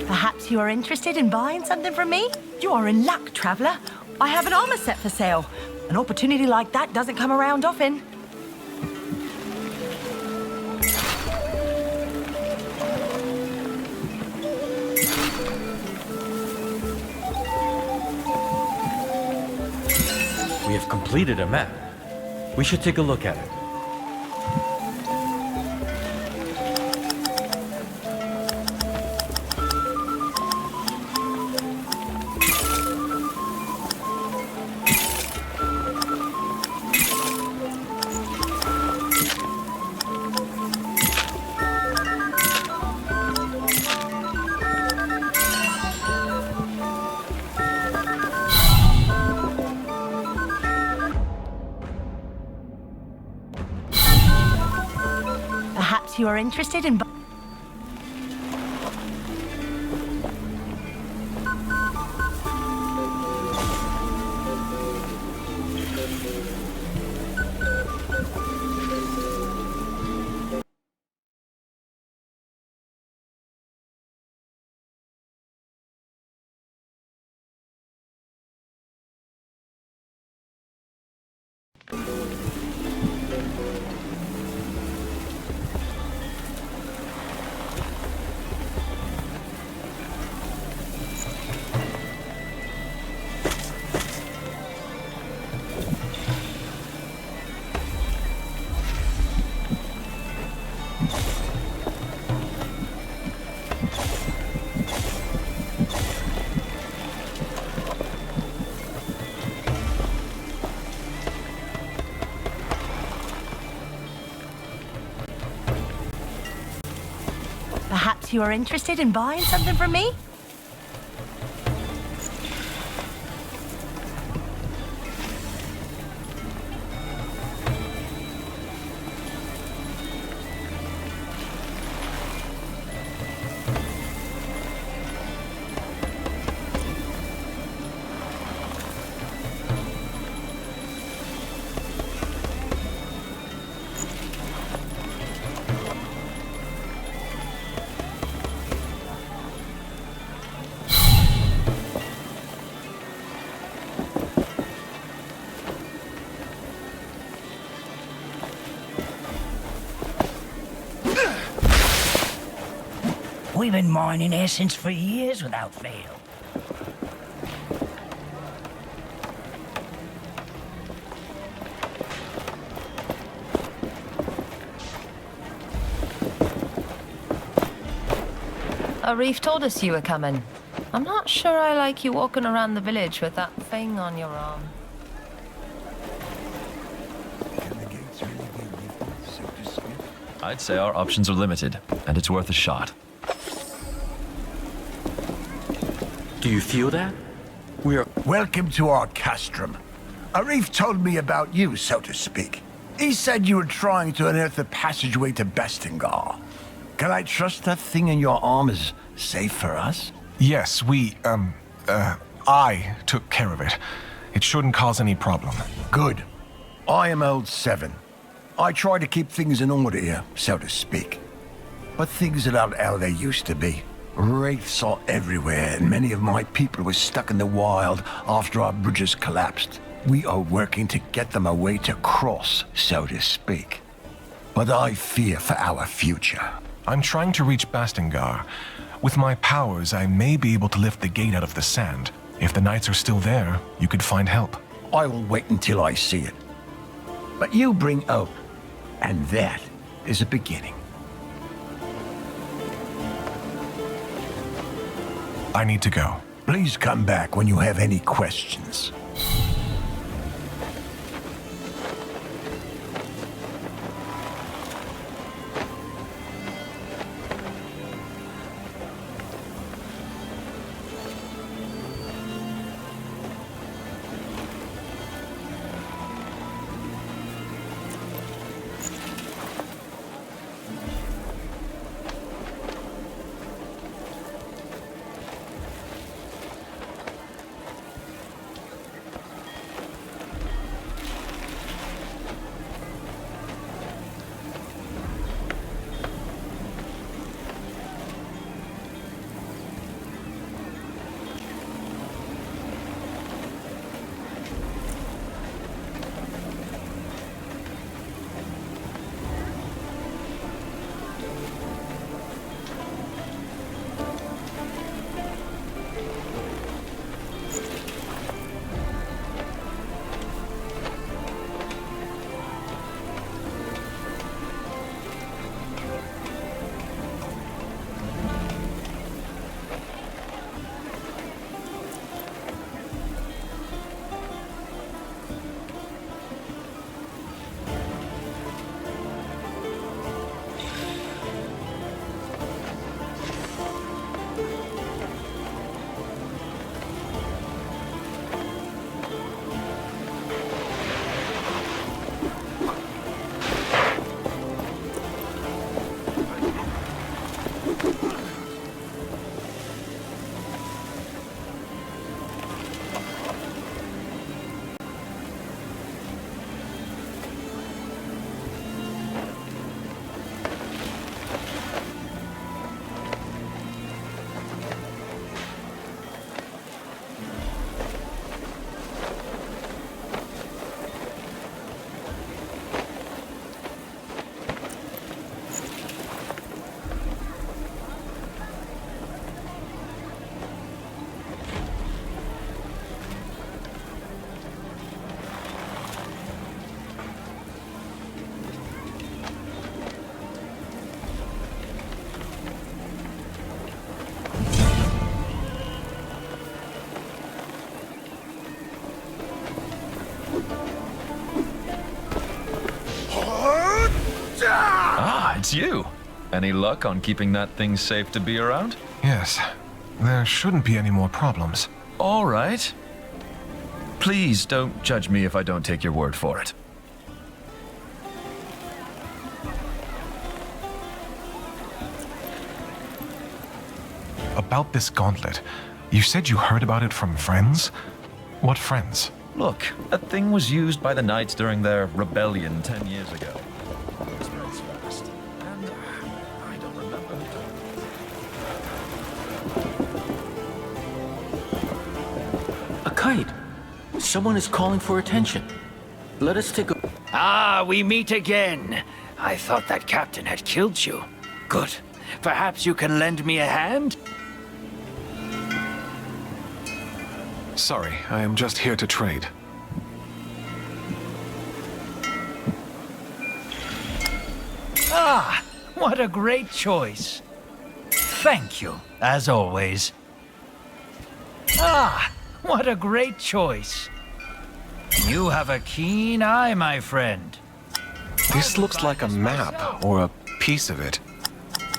Perhaps you are interested in buying something from me? You are in luck, traveler. I have an armor set for sale. An opportunity like that doesn't come around often. We have completed a map. We should take a look at it. Perhaps you are interested in... Perhaps you are interested in buying something from me? We've been mining essence for years without fail. Arif told us you were coming. I'm not sure I like you walking around the village with that thing on your arm. I'd say our options are limited, and it's worth a shot. Do you feel that? We're... Welcome to our castrum. Arif told me about you, so to speak. He said you were trying to unearth the passageway to Bastingar. Can I trust that thing in your arm is safe for us? Yes, I took care of it. It shouldn't cause any problem. Good. I am Old Seven. I try to keep things in order here, so to speak. But things are not how they used to be. Wraiths are everywhere, and many of my people were stuck in the wild after our bridges collapsed. We are working to get them a way to cross, so to speak. But I fear for our future. I'm trying to reach Bastingar. With my powers, I may be able to lift the gate out of the sand. If the knights are still there, you could find help. I will wait until I see it. But you bring hope, and that is a beginning. I need to go. Please come back when you have any questions. It's you. Any luck on keeping that thing safe to be around? Yes. There shouldn't be any more problems. All right. Please don't judge me if I don't take your word for it. About this gauntlet, you said you heard about it from friends? What friends? Look, that thing was used by the Knights during their rebellion 10 years ago. It spreads fast, and I don't remember. A kite! Someone is calling for attention. Let us take a... Ah, we meet again. I thought that captain had killed you. Good. Perhaps you can lend me a hand? Sorry, I am just here to trade. Ah, what a great choice. Thank you, as always. Ah, what a great choice. You have a keen eye, my friend. This looks like a map, or a piece of it.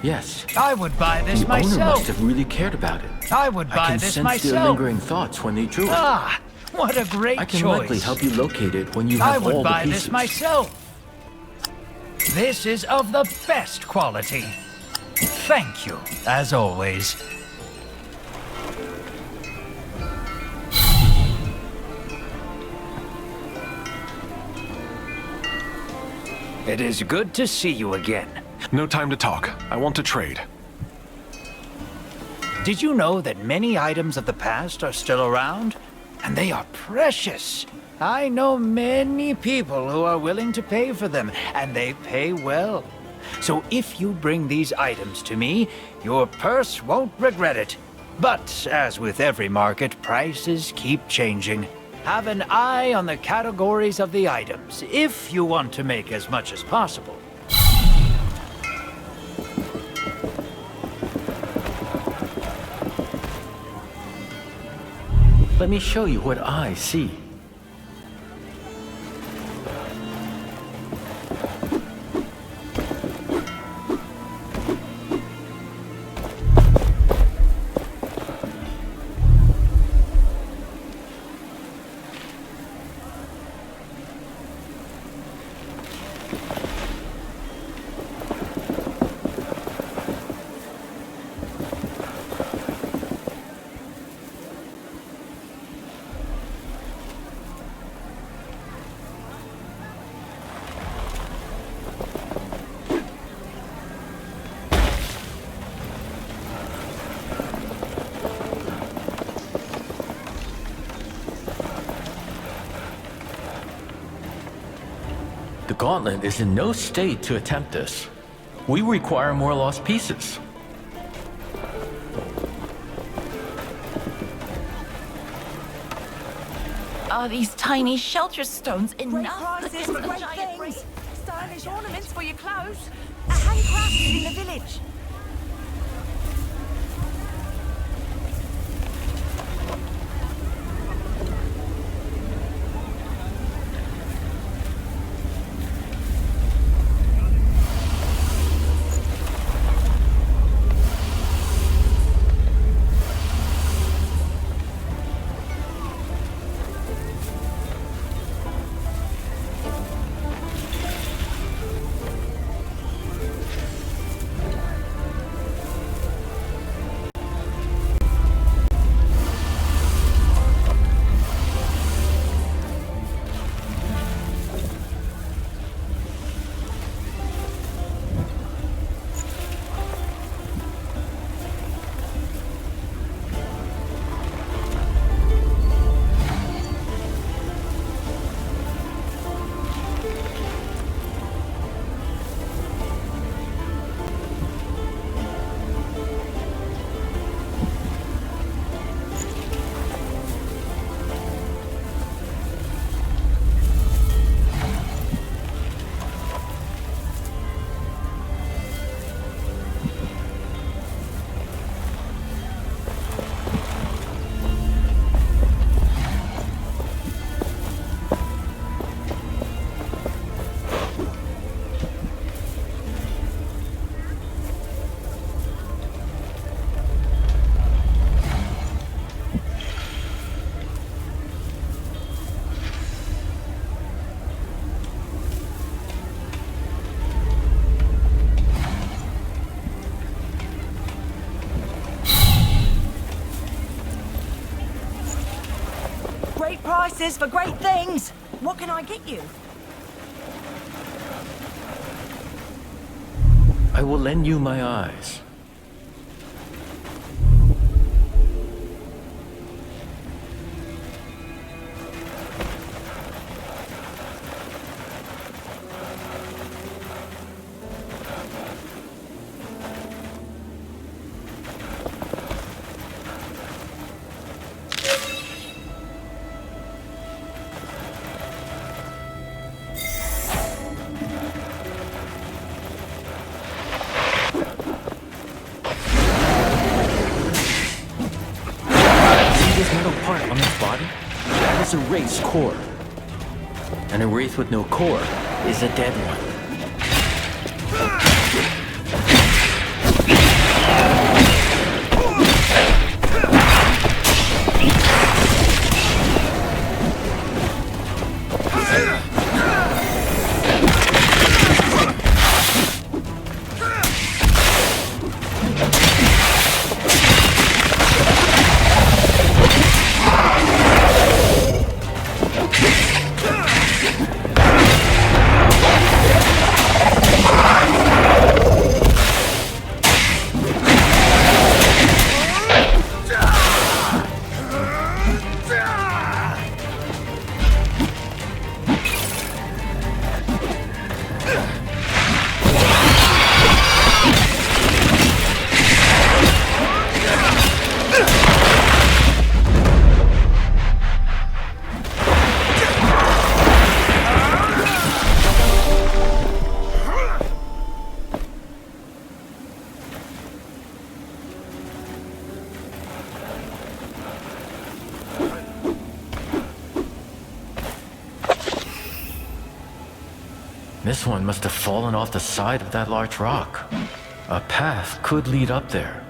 Yes. I would buy this the myself. owner must have really cared about it. I would I buy can this sense myself. their lingering thoughts when they drew it. Ah, what a great I can choice. likely help you locate it when you I have would all the buy pieces. this myself. This is of the best quality. Thank you, as always. It is good to see you again. No time to talk. I want to trade. Did you know that many items of the past are still around? And they are precious. I know many people who are willing to pay for them, and they pay well. So if you bring these items to me, your purse won't regret it. But as with every market, prices keep changing. Have an eye on the categories of the items, if you want to make as much as possible. Let me show you what I see. The Gauntlet is in no state to attempt this. We require more lost pieces. Are these tiny shelter stones enough? Prices for great things. Stylish ornaments for your clothes. A handcrafted in the village. Great prices for great things. What can I get you? I will lend you my eyes. is a wraith's core. And a wraith with no core is a dead one. This one must have fallen off the side of that large rock. A path could lead up there.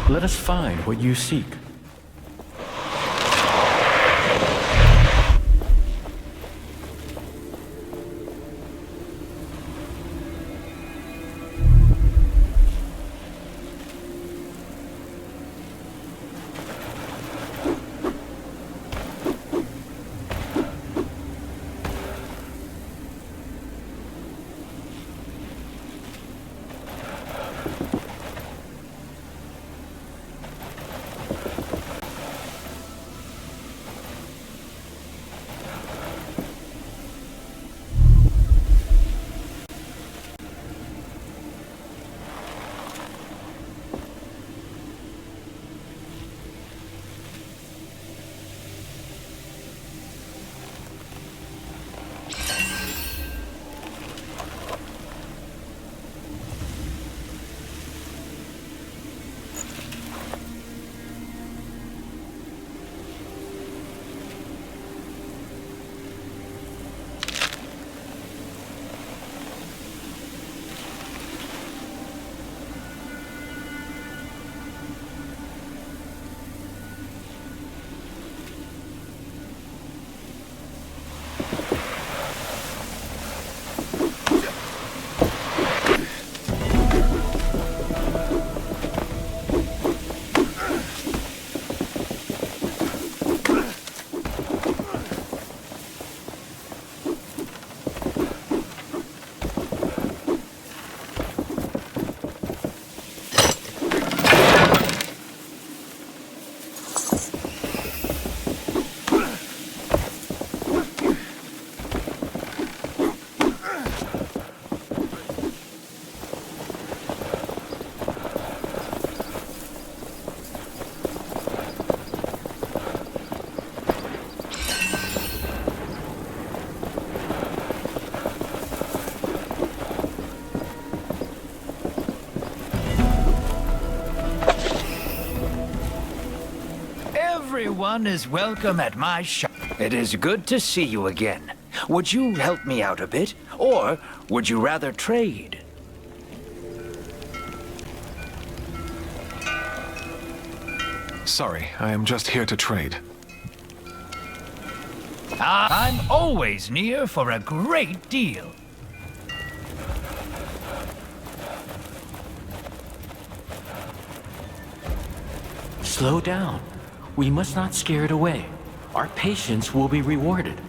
Let us find what you seek. Everyone is welcome at my shop. It is good to see you again. Would you help me out a bit? Or would you rather trade? Sorry, I am just here to trade. I'm always near for a great deal. Slow down. We must not scare it away. Our patience will be rewarded.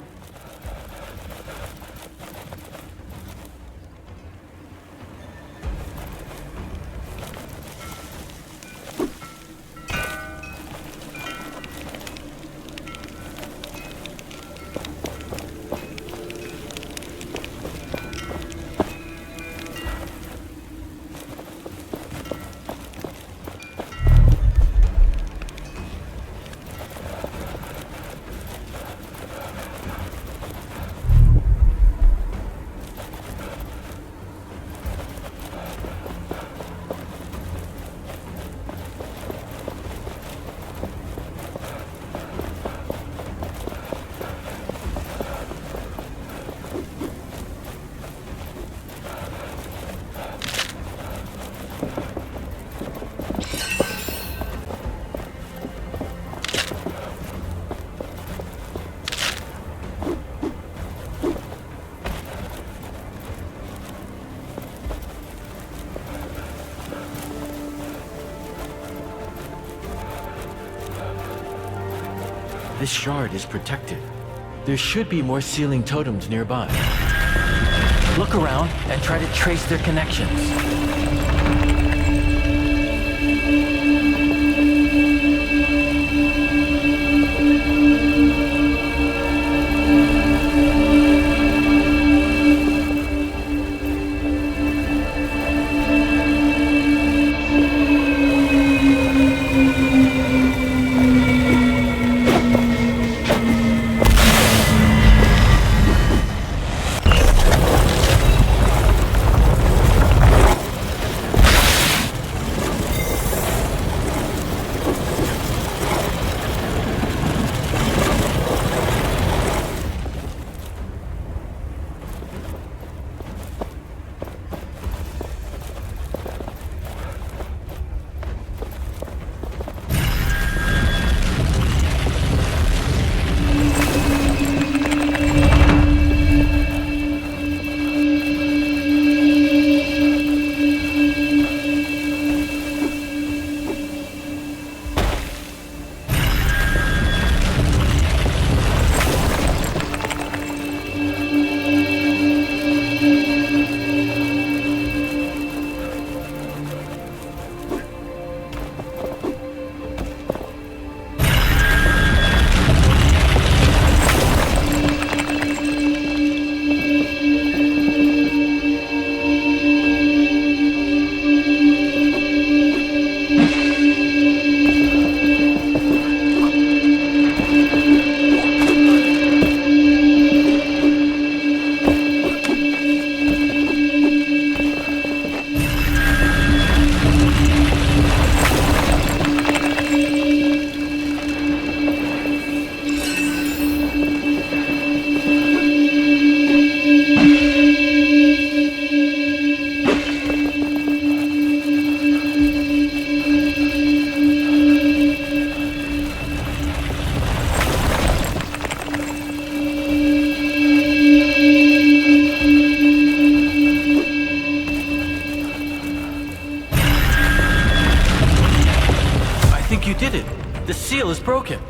This shard is protected. There should be more sealing totems nearby. Look around and try to trace their connections. You did it! The seal is broken!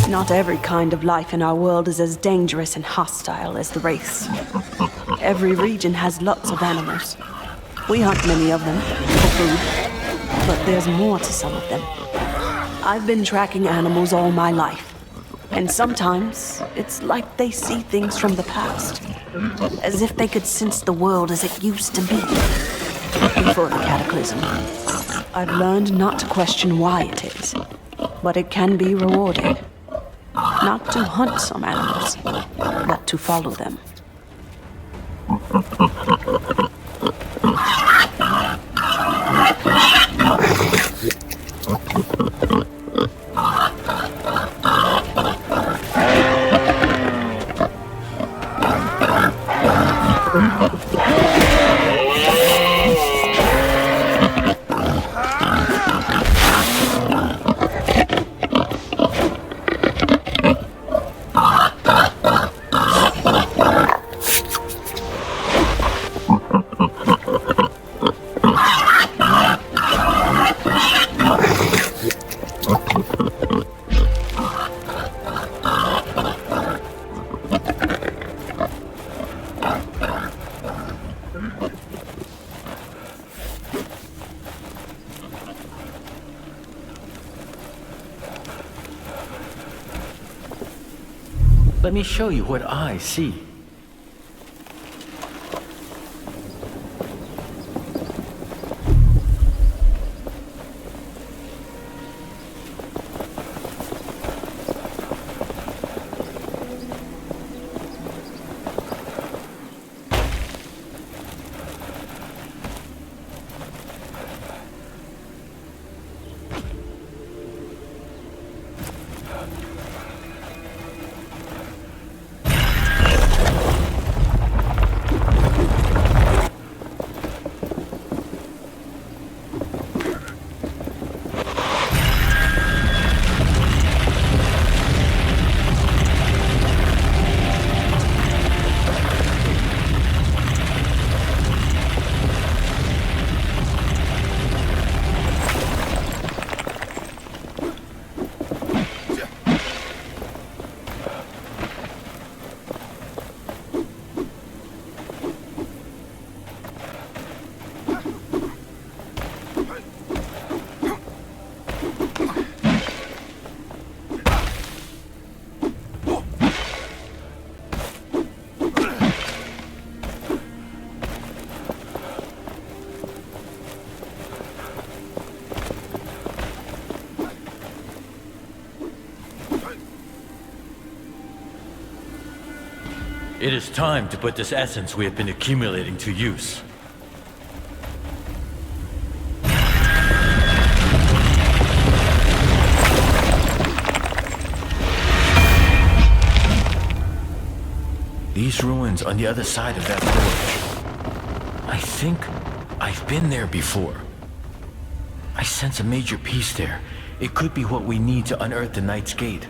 Not every kind of life in our world is as dangerous and hostile as the Wraiths. Every region has lots of animals. We hunt many of them for food, but there's more to some of them. I've been tracking animals all my life, and sometimes it's like they see things from the past, as if they could sense the world as it used to be before the cataclysm. I've learned not to question why it is, but it can be rewarding. Not to hunt some animals, but to follow them. Let me show you what I see. It is time to put this essence we have been accumulating to use. These ruins on the other side of that gorge. I think I've been there before. I sense a major piece there. It could be what we need to unearth the Knight's Gate.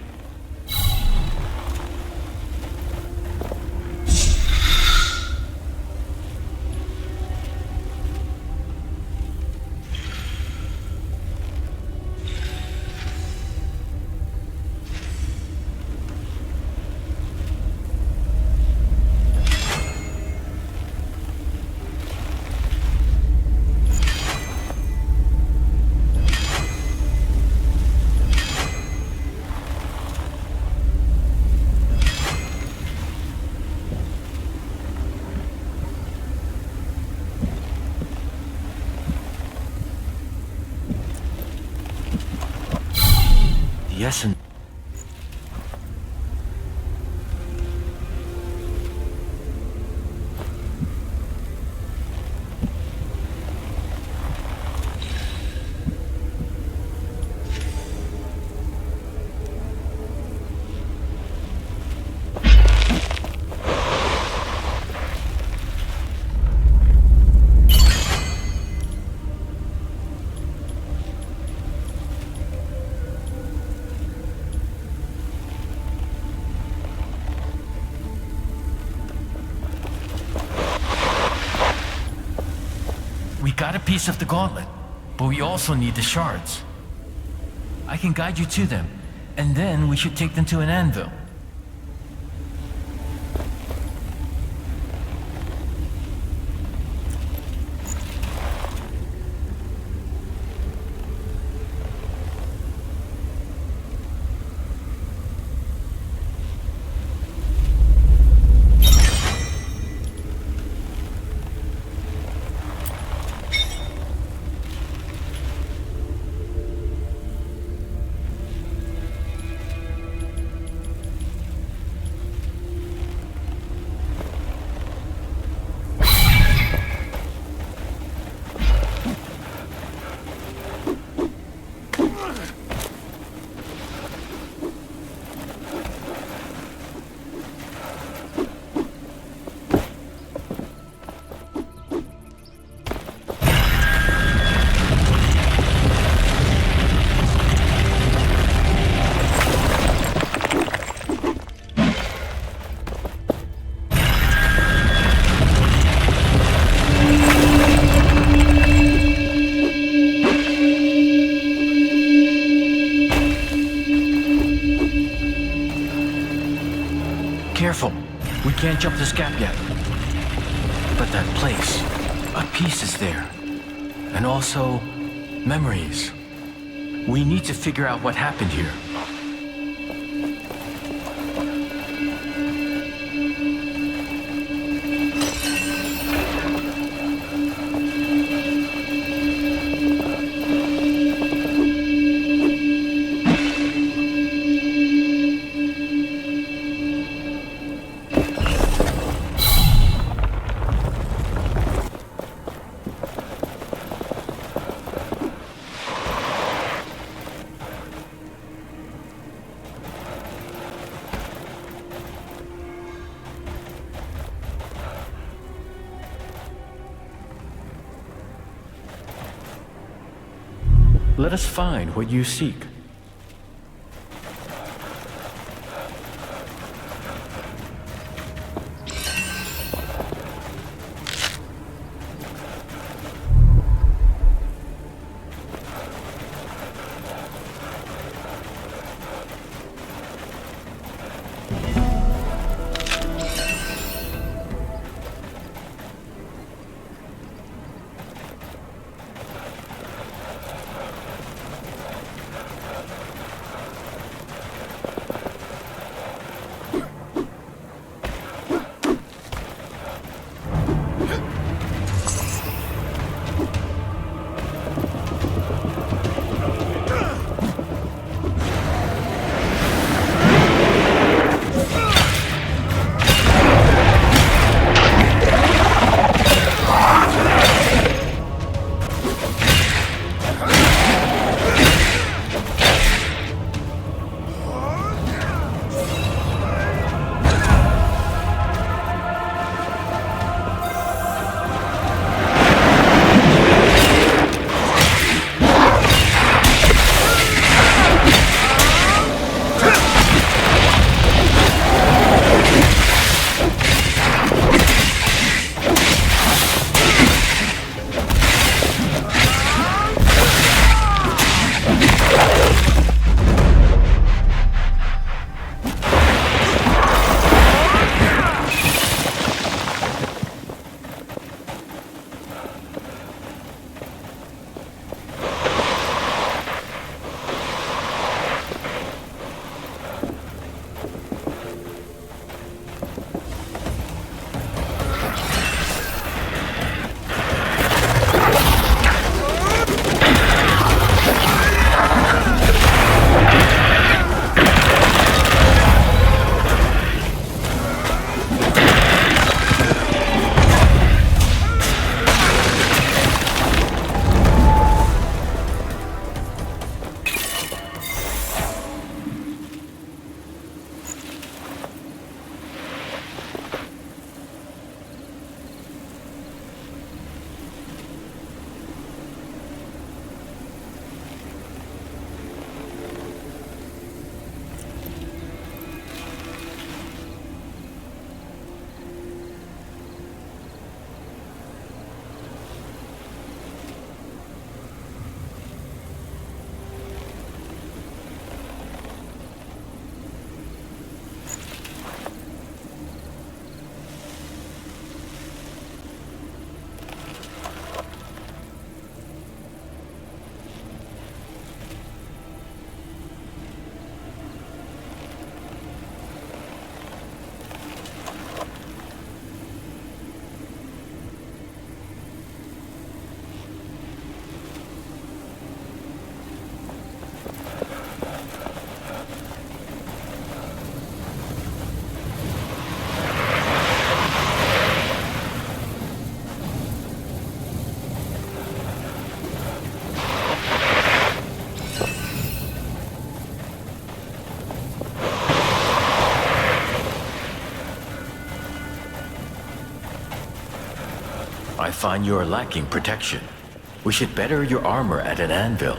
Yes, and got a piece of the gauntlet, but we also need the shards. I can guide you to them, and then we should take them to an anvil. Careful. We can't jump this gap yet. But that place, a piece is there. And also, memories. We need to figure out what happened here. Let us find what you seek. I find you are lacking protection. We should better your armor at an anvil.